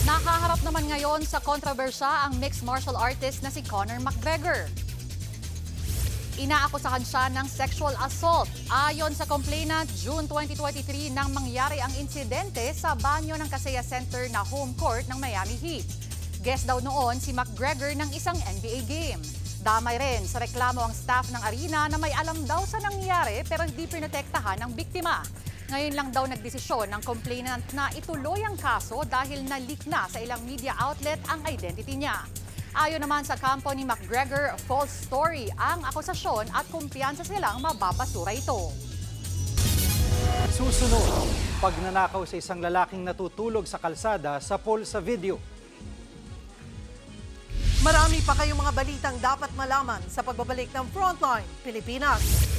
Nakaharap naman ngayon sa kontrobersya ang mixed martial artist na si Conor McGregor. Inaakusahan siya ng sexual assault. Ayon sa complainant, June 2023 nang mangyari ang insidente sa banyo ng Kaseya Center na home court ng Miami Heat. Guest daw noon si McGregor ng isang NBA game. Damay rin sa reklamo ang staff ng arena na may alam daw sa nangyari pero hindi pinotektahan ng biktima. Ngayon lang daw nagdesisyon ng complainant na ituloy ang kaso dahil na-leak na sa ilang media outlet ang identity niya. Ayon naman sa kampo ni McGregor, false story ang akusasyon at kumpiyansa silang mababasura ito. Susunod, pagnanakaw sa isang lalaking natutulog sa kalsada sa pool sa video. Marami pa kayong mga balitang dapat malaman sa pagbabalik ng Frontline Pilipinas.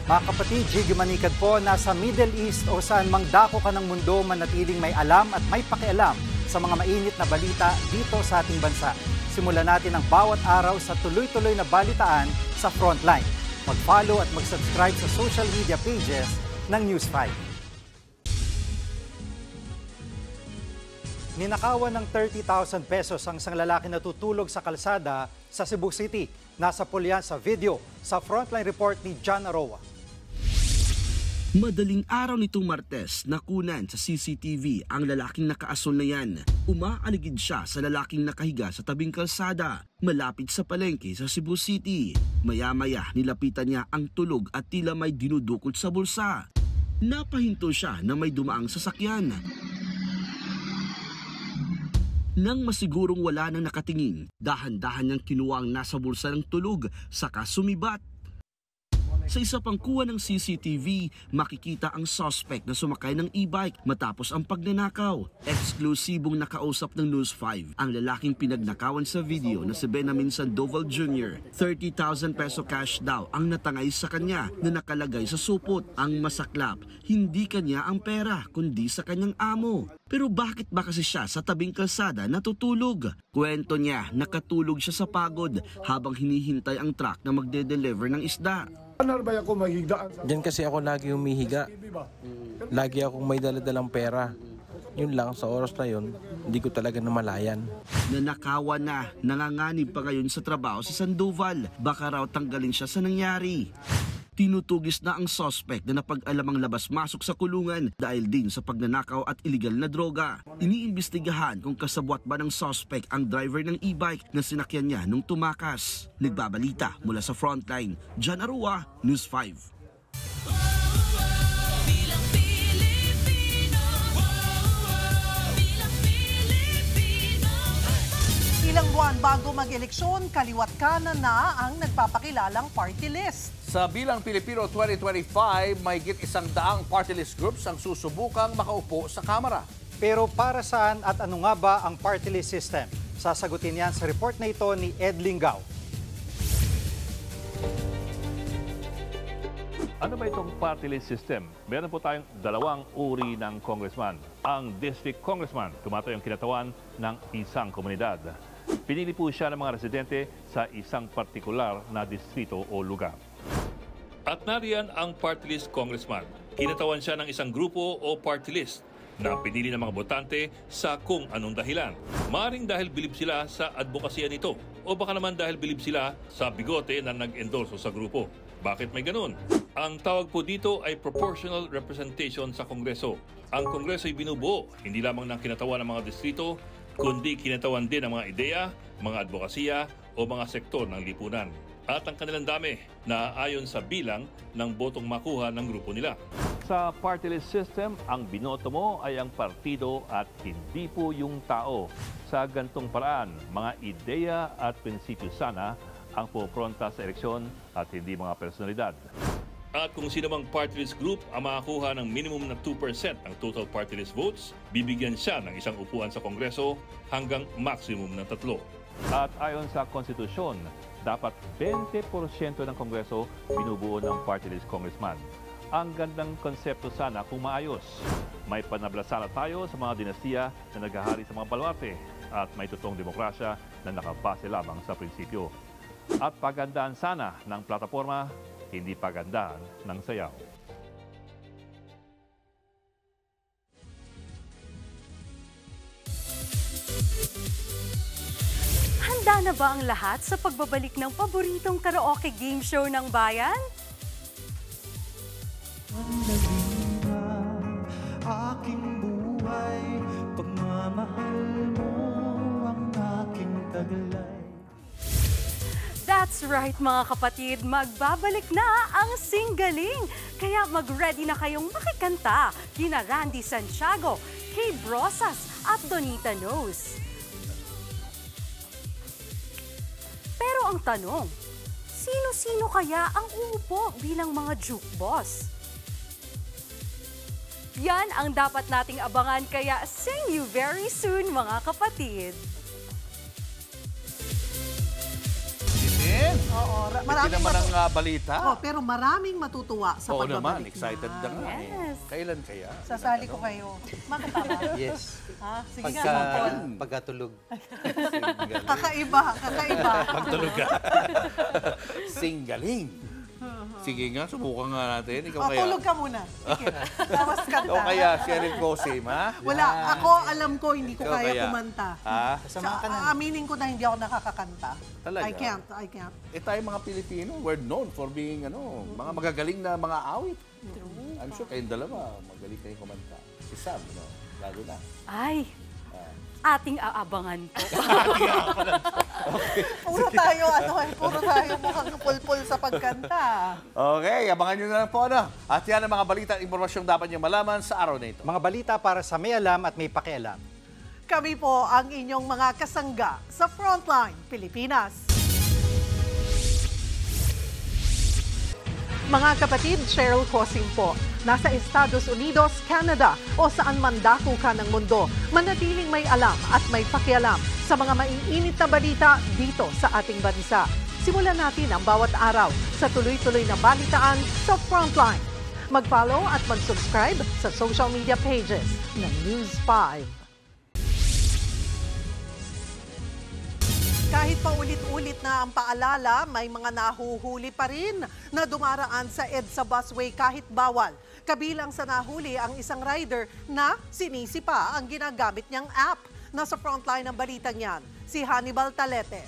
Mga kapatid, Jiggy Manikad po, nasa Middle East o saan mang dako ka ng mundo, manatiling may alam at may pakialam sa mga mainit na balita dito sa ating bansa. Simulan natin ang bawat araw sa tuloy-tuloy na balitaan sa Frontline. Mag-follow at mag-subscribe sa social media pages ng News 5. Ninakawan ng 30,000 pesos ang isang lalaki na tutulog sa kalsada sa Cebu City. Nasa pool yan sa video sa Frontline report ni John Aroa. Madaling araw nitong Martes, nakunan sa CCTV ang lalaking nakaason na yan. Umaaligid siya sa lalaking nakahiga sa tabing kalsada, malapit sa palengke sa Cebu City. Maya-maya nilapitan niya ang tulog at tila may dinudukot sa bulsa. Napahinto siya na may dumaang sasakyan. Nang masigurong wala nang nakatingin, dahan-dahan niyang kinuha ang nasa bulsa ng tulog, saka sumibat. Sa isa pang kuha ng CCTV, makikita ang suspect na sumakay ng e-bike matapos ang pagnanakaw. Eksklusibong nakausap ng News 5 ang lalaking pinagnakawan sa video na si Benamin Sandoval Jr. 30,000 peso cash daw ang natangay sa kanya na nakalagay sa supot. Ang masaklap, hindi kanya ang pera kundi sa kanyang amo. Pero bakit ba kasi siya sa tabing kalsada natutulog? Kwento niya, nakatulog siya sa pagod habang hinihintay ang truck na magde-deliver ng isda. Diyan kasi ako lagi humihiga. Lagi akong may dala-dalang pera. Yun lang, sa oras na yun, hindi ko talaga namalayan. Nanakawan na, nanganganib pa ngayon sa trabaho si Sandoval. Baka raw tanggalin siya sa nangyari. Tinutugis na ang suspect na napag-alamang labas-masok sa kulungan dahil din sa pagnanakaw at iligal na droga. Iniimbestigahan kung kasabwat ba ng suspect ang driver ng e-bike na sinakyan niya nung tumakas. Nagbabalita mula sa Frontline, John Arua, News 5. Ilang buwan bago mag-eleksyon, kaliwat kanan na ang nagpapakilalang party list. Sa Bilang Pilipino 2025, may higit 100 party list groups ang susubukang makaupo sa Kamara. Pero para saan at ano nga ba ang party list system? Sasagutin yan sa report na ito ni Ed Lingao. Ano ba itong party list system? Meron po tayong dalawang uri ng congressman. Ang district congressman, tumatayo ang kinatawan ng isang komunidad. Pinili po siya ng mga residente sa isang partikular na distrito o lugar. At nariyan ang party list congressman. Kinatawan siya ng isang grupo o party list na pinili ng mga botante sa kung anong dahilan. Maring dahil bilib sila sa advokasya nito o baka naman dahil bilib sila sa bigote na nag-endorso sa grupo. Bakit may ganun? Ang tawag po dito ay proportional representation sa Kongreso. Ang Kongreso ay binubuo hindi lamang ng kinatawan ng mga distrito, kundi kinatawan din ng mga ideya, mga advokasya o mga sektor ng lipunan. At ang kanilang dami na ayon sa bilang ng botong makuha ng grupo nila. Sa party list system, ang binoto mo ay ang partido at hindi po yung tao. Sa gantong paraan, mga ideya at prinsipyo sana ang pupronta sa eleksyon at hindi mga personalidad. At kung sino mang party list group ang makakuha ng minimum na 2% ng total party list votes, bibigyan siya ng isang upuan sa Kongreso hanggang maximum na 3. At ayon sa konstitusyon, dapat 20% ng Kongreso binubuo ng party list congressman. Ang gandang konsepto sana kung maayos. May panablasala tayo sa mga dinastiya na naghahari sa mga baluarte at may totoong demokrasya na nakabase lamang sa prinsipyo. At pagandaan sana ng plataforma, hindi pagandaan ng sayaw. Handa na ba ang lahat sa pagbabalik ng paboritong karaoke game show ng bayan? Aking buhay, pagmamahal mo ang aking taglay. That's right mga kapatid, magbabalik na ang Singgaling. Kaya mag-ready na kayong makikanta kina Randy Santiago, Kay Brosas at Donita Knows. Pero ang tanong, sino-sino kaya ang uupo bilang mga jukeboss? Yan ang dapat nating abangan kaya see you very soon mga kapatid. Oo, Hindi naman ang balita. Pero maraming matutuwa sa Oo pagbabalik naman, excited na nga. Yes. Kailan kaya? Sasali ko kayo. Makatama? Yes. Ha? Sige nga, Pagkatulog. Kakaiba. Pagtulog ka. Singgaling. Sige nga, subukan nga natin. Ikaw kaya. Tulog ka muna. Sige. Tapos kanta. Ikaw kaya, Cheryl Cosim, ha? Wala. Ako, alam ko, hindi ko Ikaw kaya kumanta. Ha? Aminin ko na hindi ako nakakakanta. Talaga? I can't. Tayo mga Pilipino, we're known for being mga magagaling na mga awit. I'm sure kayong dalawa, magaling kayong kumanta. Si Sam, lalo na. Ay, ating aabangan po. Puro tayo mukhang pulpul sa pagkanta. Okay, abangan nyo na lang po. At yan ang mga balita at impormasyong dapat nyo malaman sa araw na ito. Mga balita para sa may alam at may pakialam. Kami po ang inyong mga kasangga sa Frontline Pilipinas. Mga kapatid, Cheryl Cosim po. Nasa Estados Unidos, Canada o saan man dako ka ng mundo, manatiling may alam at may pakialam sa mga maiinit na balita dito sa ating bansa. Simulan natin ang bawat araw sa tuloy-tuloy na balitaan sa Frontline. Mag-follow at mag-subscribe sa social media pages ng News 5. Kahit paulit-ulit na ang paalala, may mga nahuhuli pa rin na dumaraan sa EDSA busway kahit bawal. Kabilang sa nahuli ang isang rider na sinisi pa ang ginagamit niyang app. Nasa frontline ng balitang yan, si Hannibal Talete.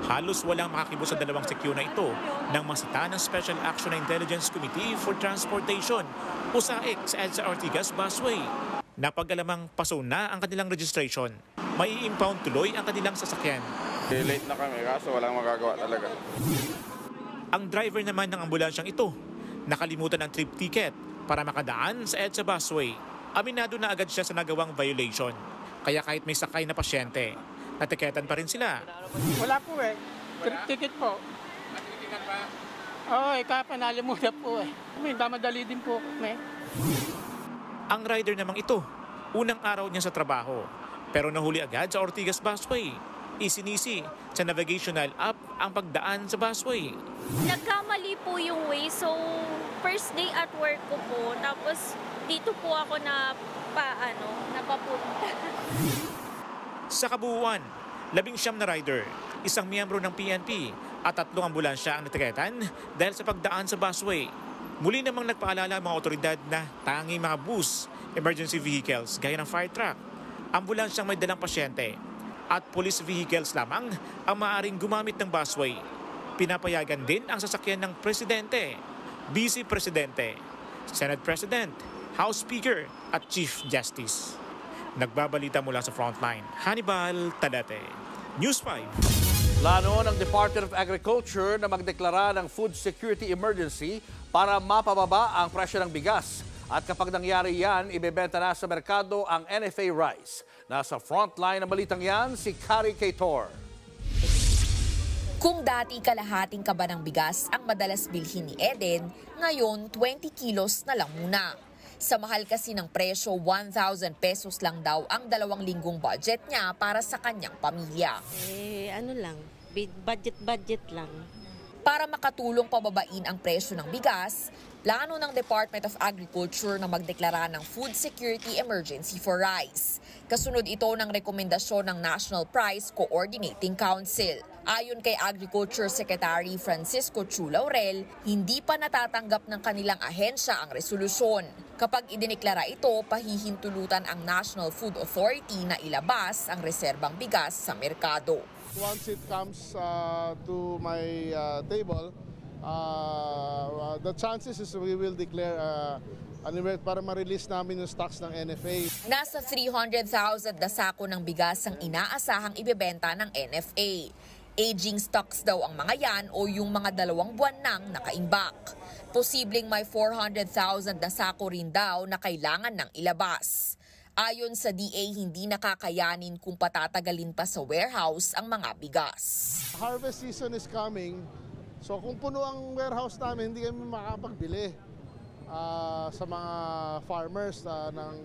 Halos walang makakibos sa dalawang sekyon na ito nang masita ng Special Action Intelligence Committee for Transportation o SAIC sa EDSA Ortigas Busway. Napagalamang paso na ang kanilang registration. May impound tuloy ang kanilang sasakyan. Late na kami kaso walang magagawa talaga. Ang driver naman ng ambulansyang ito, nakalimutan ang trip ticket para makadaan sa EDSA Busway. Aminado na agad siya sa nagawang violation. Kaya kahit may sakay na pasyente, natiketan pa rin sila. Wala po eh. Trip ticket po. Natitikan pa? Oo, kapanalo muna po eh. May damadali din po. Ang rider namang ito, unang araw niya sa trabaho, pero nahuli agad sa Ortigas Busway. Isinisi sa navigational app ang pagdaan sa busway. Nagkamali po yung way, so first day at work ko po, tapos dito po ako napapunta. Sa kabuuan, 19 na rider, isang miyembro ng PNP at 3 ambulansya ang natiketan dahil sa pagdaan sa busway. Muli namang nagpaalala ang mga otoridad na tanging mga bus, emergency vehicles gaya ng fire truck, ambulansyang may dalang pasyente at police vehicles lamang ang maaaring gumamit ng busway. Pinapayagan din ang sasakyan ng Presidente, Vice Presidente, Senate President, House Speaker at Chief Justice. Nagbabalita mula sa frontline, Hannibal Talete, News 5. Plano ng Department of Agriculture na magdeklara ng food security emergency para mapababa ang presyo ng bigas. At kapag nangyari yan, ibebenta na sa merkado ang NFA rice. Nasa frontline ng balitang yan, si Kari Kaitor. Kung dati kalahating kaba ng bigas ang madalas bilhin ni Eden, ngayon 20 kilos na lang muna. Sa mahal kasi ng presyo, 1,000 pesos lang daw ang 2 linggong budget niya para sa kanyang pamilya. Budget lang. Para makatulong pababain ang presyo ng bigas, plano ng Department of Agriculture na magdeklara ng food security emergency for rice. Kasunod ito ng rekomendasyon ng National Price Coordinating Council. Ayon kay Agriculture Secretary Francisco Chu Laurel, hindi pa natatanggap ng kanilang ahensya ang resolusyon. Kapag idineklara ito, pahihintulutan ang National Food Authority na ilabas ang reserbang bigas sa merkado. Once it comes to my table, the chances is we will declare para ma-release namin yung stocks ng NFA. Nasa 300,000 na sako ng bigas ang inaasahang ibebenta ng NFA. Aging stocks daw ang mga yan o yung mga 2 buwan nang nakaimbak. Posibleng may 400,000 na sako rin daw na kailangan ng ilabas. Ayon sa DA, hindi nakakayanin kung patatagalin pa sa warehouse ang mga bigas. Harvest season is coming, so kung puno ang warehouse namin, hindi kami makapagbili sa mga farmers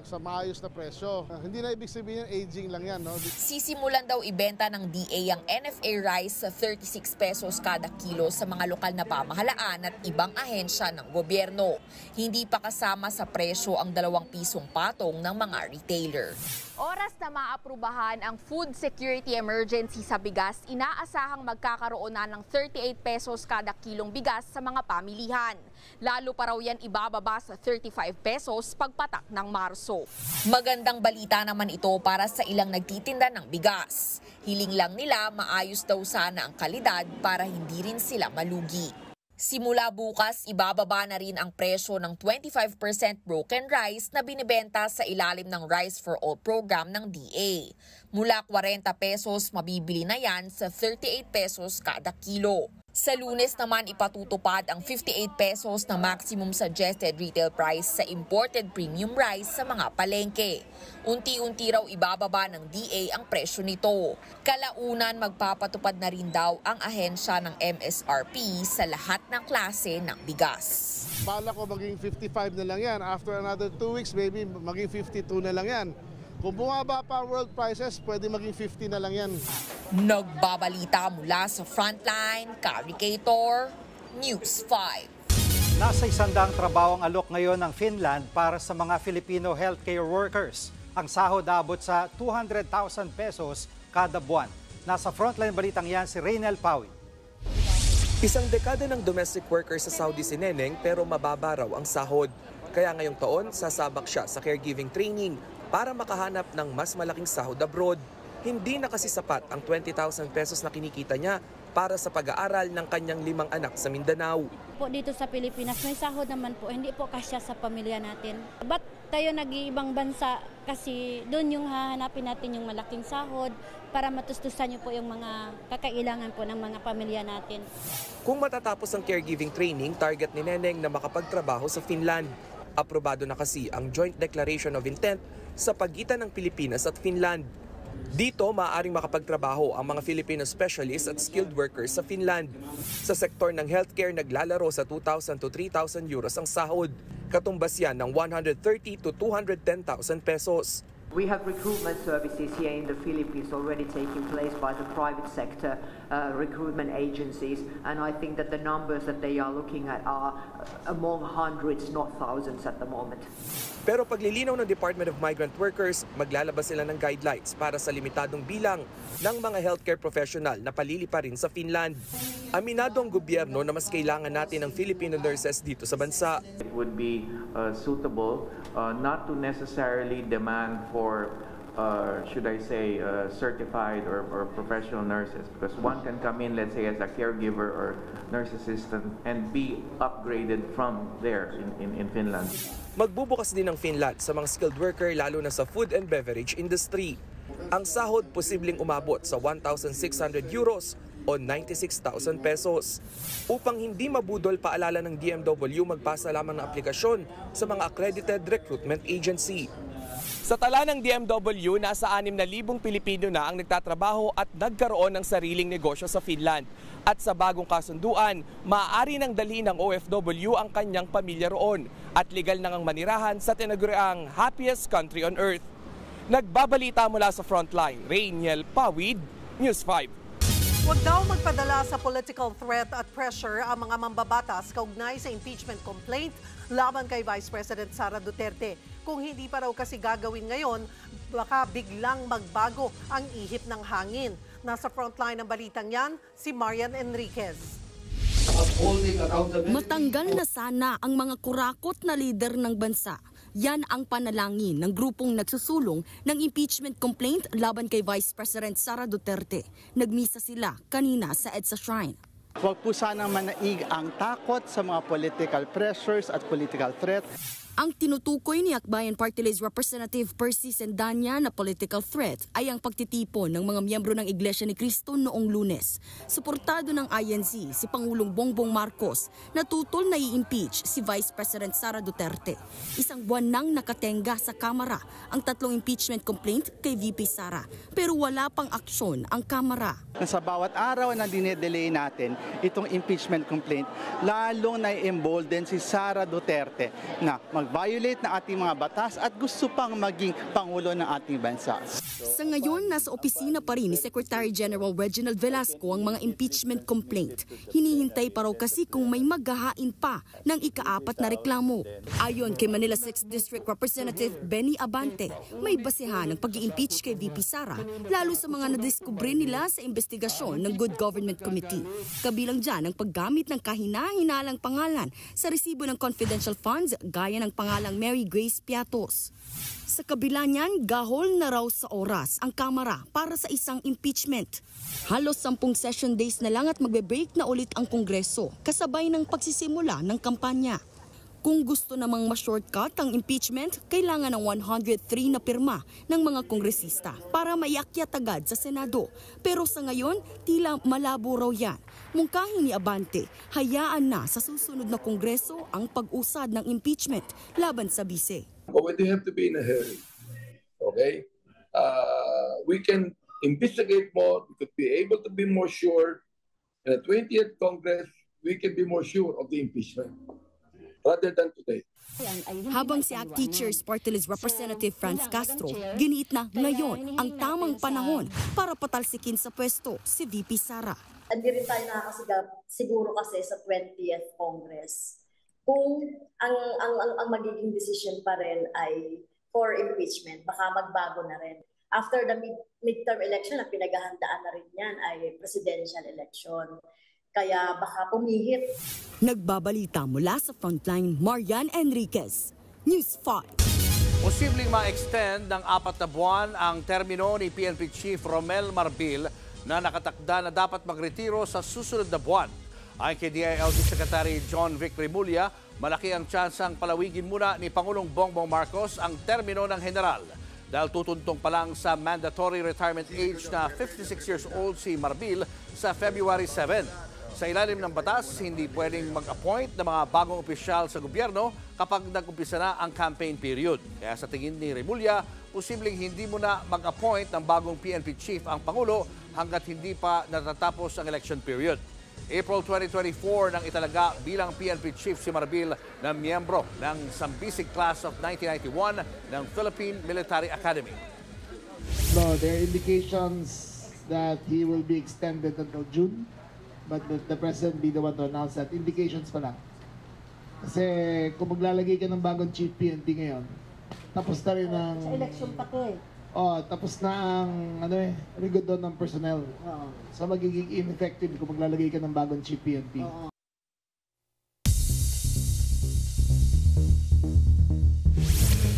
sa maayos na presyo. Hindi na ibig sabihin aging lang yan. No? Sisimulan daw ibenta ng DA ang NFA rice sa 36 pesos kada kilo sa mga lokal na pamahalaan at ibang ahensya ng gobyerno. Hindi pa kasama sa presyo ang 2 pisong patong ng mga retailer. Oras na maaprubahan ang food security emergency sa bigas, inaasahang magkakaroon na ng 38 pesos kada kilong bigas sa mga pamilihan. Lalo pa raw yan ibababa sa 35 pesos pagpatak ng Marso. Magandang balita naman ito para sa ilang nagtitinda ng bigas. Hiling lang nila maayos daw sana ang kalidad para hindi rin sila malugi. Simula bukas, ibababa na rin ang presyo ng 25% broken rice na binibenta sa ilalim ng Rice for All program ng DA. Mula 40 pesos, mabibili na yan sa 38 pesos kada kilo. Sa Lunes naman ipatutupad ang 58 pesos na maximum suggested retail price sa imported premium rice sa mga palengke. Unti-unti raw ibababa ng DA ang presyo nito. Kalaunan magpapatupad na rin daw ang ahensya ng MSRP sa lahat ng klase ng bigas. Bala ko maging 55 na lang yan. After another 2 weeks, maybe maging 52 na lang yan. Kung bumaba pa world prices, pwede maging 50 na lang yan. Nagbabalita mula sa Frontline, Kari Kaitor, News 5. Nasa 100 trabahong alok ngayon ng Finland para sa mga Filipino healthcare workers. Ang sahod abot sa 200,000 pesos kada buwan. Nasa frontline balitang yan si Reynel Pawi. Isang dekada ng domestic worker sa Saudi si Neneng pero mababa raw ang sahod. Kaya ngayong taon, sasabak siya sa caregiving training para makahanap ng mas malaking sahod abroad. Hindi na kasi sapat ang 20,000 pesos na kinikita niya para sa pag-aaral ng kanyang 5 anak sa Mindanao. Po dito sa Pilipinas, may sahod naman po, hindi po kasya sa pamilya natin. Ba't tayo nag-iibang bansa? Kasi doon yung hahanapin natin yung malaking sahod para matustusan niyo po yung mga kakailangan po ng mga pamilya natin. Kung matatapos ang caregiving training, target ni Neneng na makapagtrabaho sa Finland. Aprobado na kasi ang Joint Declaration of Intent sa pagitan ng Pilipinas at Finland. Dito, maaaring makapagtrabaho ang mga Filipino specialists at skilled workers sa Finland. Sa sektor ng healthcare, naglalaro sa 2,000 to 3,000 euros ang sahod. Katumbas yan ng 130 to 210,000 pesos. We have recruitment services here in the Philippines already taking place by the private sector recruitment agencies, and I think that the numbers that they are looking at are among hundreds, not thousands at the moment. Pero paglilinaw ng Department of Migrant Workers, maglalabas sila ng guidelines para sa limitadong bilang ng mga healthcare professional na paliliparin sa Finland. Aminado ang gobyerno na mas kailangan natin ng Filipino nurses dito sa bansa. It would be suitable not to necessarily demand for should I say certified or professional nurses, because one can come in, let's say, as a caregiver or nurse assistant and be upgraded from there in Finland. Magbubukas din ng Finland sa mga skilled worker lalo na sa food and beverage industry. Ang sahod posibleng umabot sa 1,600 euros o 96,000 pesos. Upang hindi mabudol, paalala ng DMW, magpasa lamang ng aplikasyon sa mga accredited recruitment agency. Sa tala ng DMW, nasa 6,000 Pilipino na ang nagtatrabaho at nagkaroon ng sariling negosyo sa Finland. At sa bagong kasunduan, maaari nang dalhin ng OFW ang kanyang pamilya roon at legal nang ang manirahan sa tinaguriang happiest country on earth. Nagbabalita mula sa Frontline, Reynel Pawid, News 5. Huwag daw magpadala sa political threat at pressure ang mga mambabatas kaugnay sa impeachment complaint laban kay Vice President Sara Duterte. Kung hindi pa raw kasi gagawin ngayon, baka biglang magbago ang ihip ng hangin. Nasa frontline ng balitang yan, si Marian Enriquez. Matanggal na sana ang mga kurakot na lider ng bansa. Yan ang panalangin ng grupong nagsusulong ng impeachment complaint laban kay Vice President Sara Duterte. Nagmisa sila kanina sa EDSA Shrine. Huwag po sana manaig ang takot sa mga political pressures at political threat. Ang tinutukoy ni Akbayan Party List Representative Percy Sendanya na political threat ay ang pagtitipon ng mga miyembro ng Iglesia ni Cristo noong Lunes. Suportado ng INC si Pangulong Bongbong Marcos na tutol na i-impeach si Vice President Sara Duterte. Isang buwan nang nakatenga sa Kamara ang 3 impeachment complaint kay VP Sara, pero wala pang aksyon ang Kamara. Sa bawat araw na dinedelay natin itong impeachment complaint, lalong na-embolden si Sara Duterte na mag-violate ng ating mga batas at gusto pang maging Pangulo ng ating bansa. Sa ngayon, nasa opisina pa rin ni Secretary General Reginald Velasco ang mga impeachment complaint. Hinihintay pa raw kasi kung may maghahain pa ng ika-4 na reklamo. Ayon kay Manila 6th District Representative Benny Abante, may basehan ng pag-i-impeach kay VP Sara, lalo sa mga nadiskubre nila sa investigasyon ng Good Government Committee. Kabilang dyan ang paggamit ng kahina-hinalang pangalan sa resibo ng confidential funds gaya ng pangalang Mary Grace Piatos. Sa kabila niyan, gahol na raw sa oras ang Kamara para sa isang impeachment. Halos 10 session days na lang at magbe-break na ulit ang Kongreso kasabay ng pagsisimula ng kampanya. Kung gusto namang ma-shortcut ang impeachment, kailangan ng 103 na pirma ng mga kongresista para maiakyat agad sa Senado. Pero sa ngayon, tila malabo raw yan. Mungkahin ni Abante, hayaan na sa susunod na Kongreso ang pag-usad ng impeachment laban sa bise. But we don't have to be in a hurry. Okay? We can investigate more. We could be able to be more sure. In the 20th Congress, we can be more sure of the impeachment rather than today. Habang si ACT Teachers Party List Representative Franz Castro, giniit na ngayon ang tamang panahon para patalsikin sa pwesto si VP Sara. Hindi rin tayo nakakasigap siguro kasi sa 20th Congress kung ang magiging decision pa rin ay for impeachment, baka magbago na rin. After the midterm election na pinaghahandaan na rin yan ay presidential election. Kaya baka pumihit. Nagbabalita mula sa Frontline, Marian Enriquez, News 5. Posibleng ma-extend ng 4 na buwan ang termino ni PNP Chief Romel Marbil na nakatakda na dapat magretiro sa susunod na buwan. Ayon kay DILG Secretary John Vic Remulla, malaki ang tsansang palawigin muna ni Pangulong Bongbong Marcos ang termino ng general. Dahil tutuntong pa lang sa mandatory retirement age na 56 years old si Marbil sa February 7. Sa ilalim ng batas, hindi pwedeng mag-appoint ng mga bagong opisyal sa gobyerno kapag nag-umpisa na ang campaign period. Kaya sa tingin ni Remulla, posibleng hindi muna mag-appoint ng bagong PNP chief ang Pangulo hanggat hindi pa natatapos ang election period. April 2024 nang italaga bilang PNP chief si Marbil na miyembro ng Sambisig Class of 1991 ng Philippine Military Academy. No, there are indications that he will be extended until June. But the President be the one to announce that. Indications pa lang. Kasi kung maglalagay ka ng bagong chief PNP ngayon, tapos na rin ang... Sa election pa to eh. Tapos na ang rigod doon ng personnel. So magiging ineffective kung maglalagay ka ng bagong chief PNP.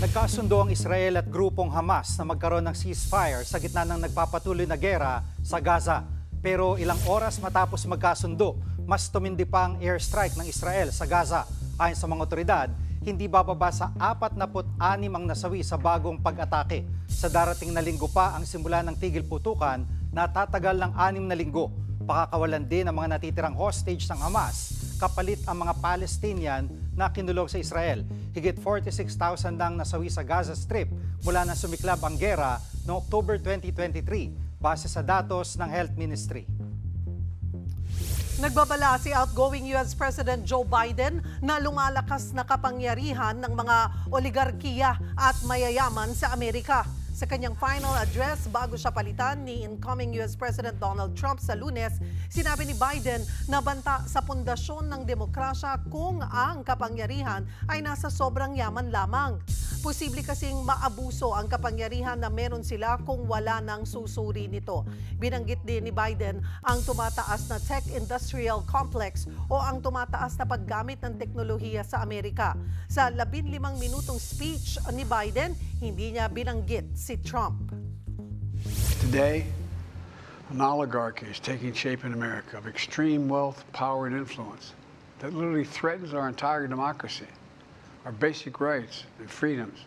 Nagkasundo ang Israel at grupong Hamas na magkaroon ng ceasefire sa gitna ng nagpapatuloy na gera sa Gaza. Pero ilang oras matapos magkasundo, mas tumindi pa ang airstrike ng Israel sa Gaza. Ayon sa mga otoridad, hindi bababa sa 46 ang nasawi sa bagong pag-atake. Sa darating na linggo pa ang simula ng tigil putukan na tatagal ng 6 na linggo. Pakakawalan din ang mga natitirang hostage ng Hamas, kapalit ang mga Palestinian na kinulong sa Israel. Higit 46,000 ang nasawi sa Gaza Strip mula na sumiklab ang gera noong October 2023. Base sa datos ng Health Ministry. Nagbabala si outgoing US President Joe Biden na lumalakas na kapangyarihan ng mga oligarkiya at mayayaman sa Amerika. Sa kanyang final address bago siya palitan ni incoming US President Donald Trump sa Lunes, sinabi ni Biden na banta sa pundasyon ng demokrasya kung ang kapangyarihan ay nasa sobrang yaman lamang. Posible kasing maabuso ang kapangyarihan na meron sila kung wala nang susuri nito. Binanggit din ni Biden ang tumataas na tech industrial complex o ang tumataas na paggamit ng teknolohiya sa Amerika. Sa 15 minutong speech ni Biden, hindi niya binanggit si Trump. Today, an oligarchy is taking shape in America of extreme wealth, power, and influence that literally threatens our entire democracy, our basic rights and freedoms,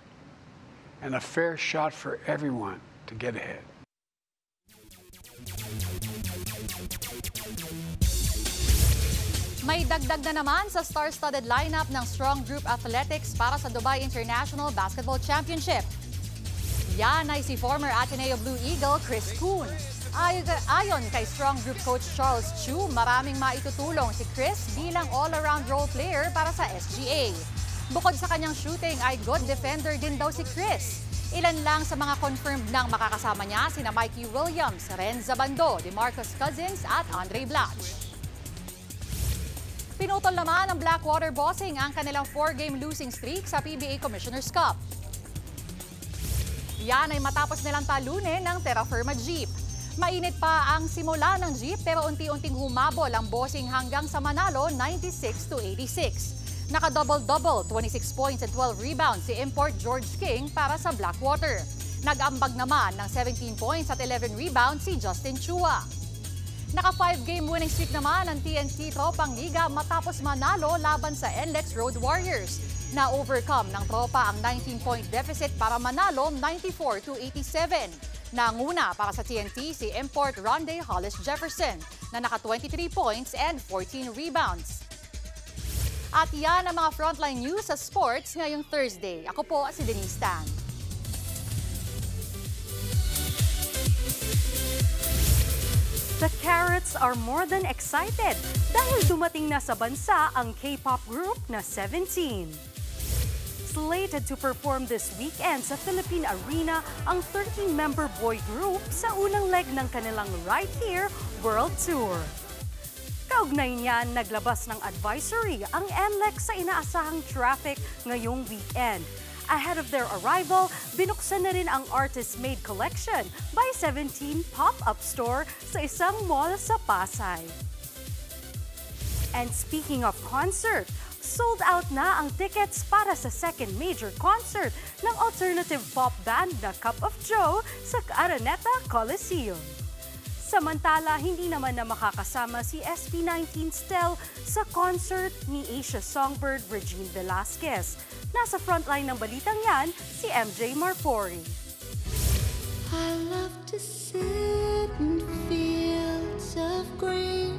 and a fair shot for everyone to get ahead. May dagdag na naman sa star-studded lineup ng Strong Group Athletics para sa Dubai International Basketball Championship. Yan ay si former Ateneo Blue Eagle Chris Kuhn. Ayon kay Strong Group Coach Charles Chu, maraming maitutulong si Chris bilang all-around role player para sa SGA. Bukod sa kanyang shooting ay good defender din daw si Chris. Ilan lang sa mga confirmed nang makakasama niya sina Mikey Williams, Renza Bando, DeMarcus Cousins at Andre Blatch. Pinutol naman ng Blackwater Bossing ang kanilang 4-game losing streak sa PBA Commissioner's Cup. Yan ay matapos nilang talunin ng Terra Firma Jeep. Mainit pa ang simula ng Jeep pero unti-unting humabol ang Bossing hanggang sa manalo 96-86. Naka-double-double, 26 points and 12 rebounds si import George King para sa Blackwater. Nag-ambag naman ng 17 points at 11 rebounds si Justin Chua. Naka 5-game winning streak naman ang TNT Tropang Liga matapos manalo laban sa NLEX Road Warriors. Na-overcome ng tropa ang 19-point deficit para manalo 94-87. Nanguna para sa TNT si import Ronde Hollis Jefferson na naka 23 points and 14 rebounds. At yan ang mga frontline news sa sports ngayong Thursday. Ako po si Denise Tan. The Carrots are more than excited dahil dumating na sa bansa ang K-pop group na 17. Slated to perform this weekend sa Philippine Arena ang 13-member boy group sa unang leg ng kanilang Right Here World Tour. Kaugnay niyan, naglabas ng advisory ang NLEX sa inaasahang traffic ngayong weekend. Ahead of their arrival, binuksan na rin ang artist-made collection by 17 pop-up store sa isang mall sa Pasay. And speaking of concert, sold out na ang tickets para sa second major concert ng alternative pop band na Cup of Joe sa Araneta Coliseum. Samantala, hindi naman na makakasama si SB19 Stel sa concert ni Asia Songbird Regine Velasquez. Nasa frontline ng balitang yan, si MJ Marfori. I love to sit in fields of green.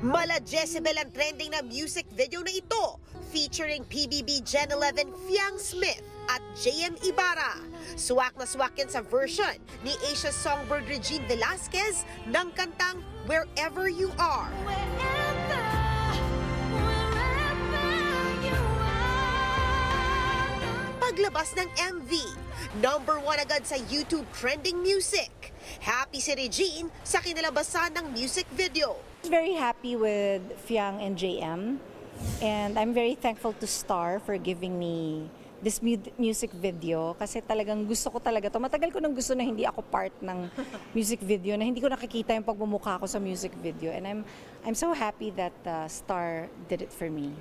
Mala Jezebel ang trending na music video na ito, featuring PBB Gen 11 Fiang Smith at JM Ibarra. Swak na swak yan sa version ni Asia Songbird Regine Velasquez ng kantang Wherever You Are. Paglabas ng MV, #1 agad sa YouTube trending music. Happy si Regine sa kinalabasan ng music video. Very happy with Fiang and JM, and I'm very thankful to Star for giving me this music video kasi talagang gusto ko talaga to. Matagal ko nang gusto na hindi ako part ng music video, na hindi ko nakikita yung pagmumukha ko sa music video, and I'm so happy that Star did it for me.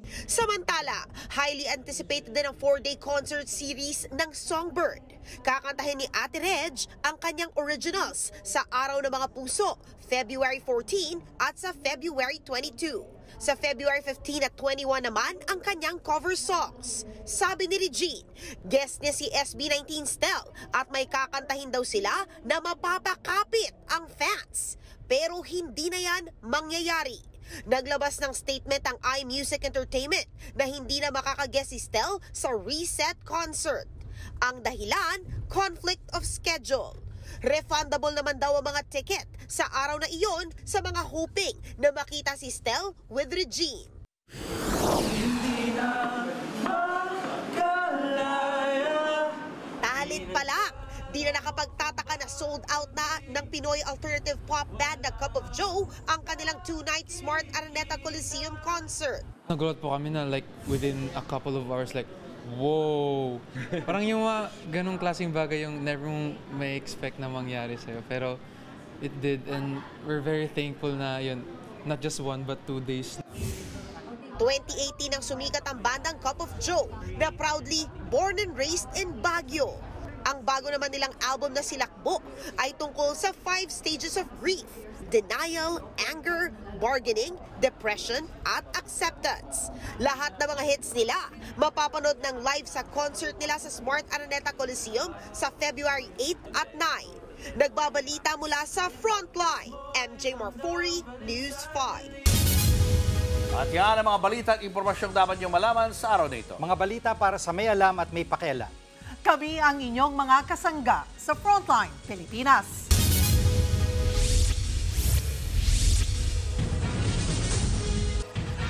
Samantala, highly anticipated din ang 4-day concert series ng Songbird. Kakantahin ni Ate Reg ang kanyang originals sa Araw ng Mga Puso, February 14 at sa February 22. Sa February 15 at 21 naman ang kanyang cover songs. Sabi ni Regine, guest niya si SB19 Stel at may kakantahin daw sila na mapapakapit ang fans. Pero hindi na yan mangyayari. Naglabas ng statement ang iMusic Entertainment na hindi na makakaguest si Stel sa Reset concert. Ang dahilan, conflict of schedule. Refundable naman daw ang mga ticket sa araw na iyon sa mga hoping na makita si Stel with Regine. Talent pala! Di na nakapagtataka na sold out na ng Pinoy alternative pop band na Cup of Joe ang kanilang 2-night Smart Araneta Coliseum concert. Nagulat po kami na like within a couple of hours, like, whoa! Parang yung mga ganong klaseng bagay yung never mong may expect na mangyari sa'yo. Pero it did, and we're very thankful na yun, not just 1 but 2 days. 2018 nang sumikat ang bandang Cup of Joe na proudly born and raised in Baguio. Ang bago naman nilang album na Silakbo ay tungkol sa 5 stages of grief: denial, anger, bargaining, depression, at acceptance. Lahat ng mga hits nila mapapanood ng live sa concert nila sa Smart Araneta Coliseum sa February 8 at 9. Nagbabalita mula sa Frontline, MJ Marfori, News 5. At yan ang mga balita at impormasyong dapat niyong malaman sa araw na ito. Mga balita para sa may alam at may pakialam. Kami ang inyong mga kasangga sa Frontline Pilipinas.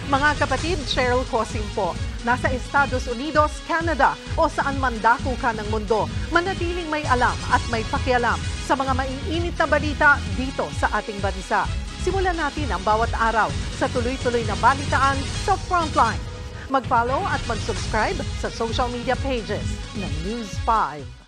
Mga kapatid, Cheryl Cosing po. Nasa Estados Unidos, Canada o saan man dako ka ng mundo, manatiling may alam at may pakialam sa mga maiinit na balita dito sa ating bansa. Simulan natin ang bawat araw sa tuloy-tuloy na balitaan sa Frontline. Mag-follow at mag-subscribe sa social media pages ng News 5.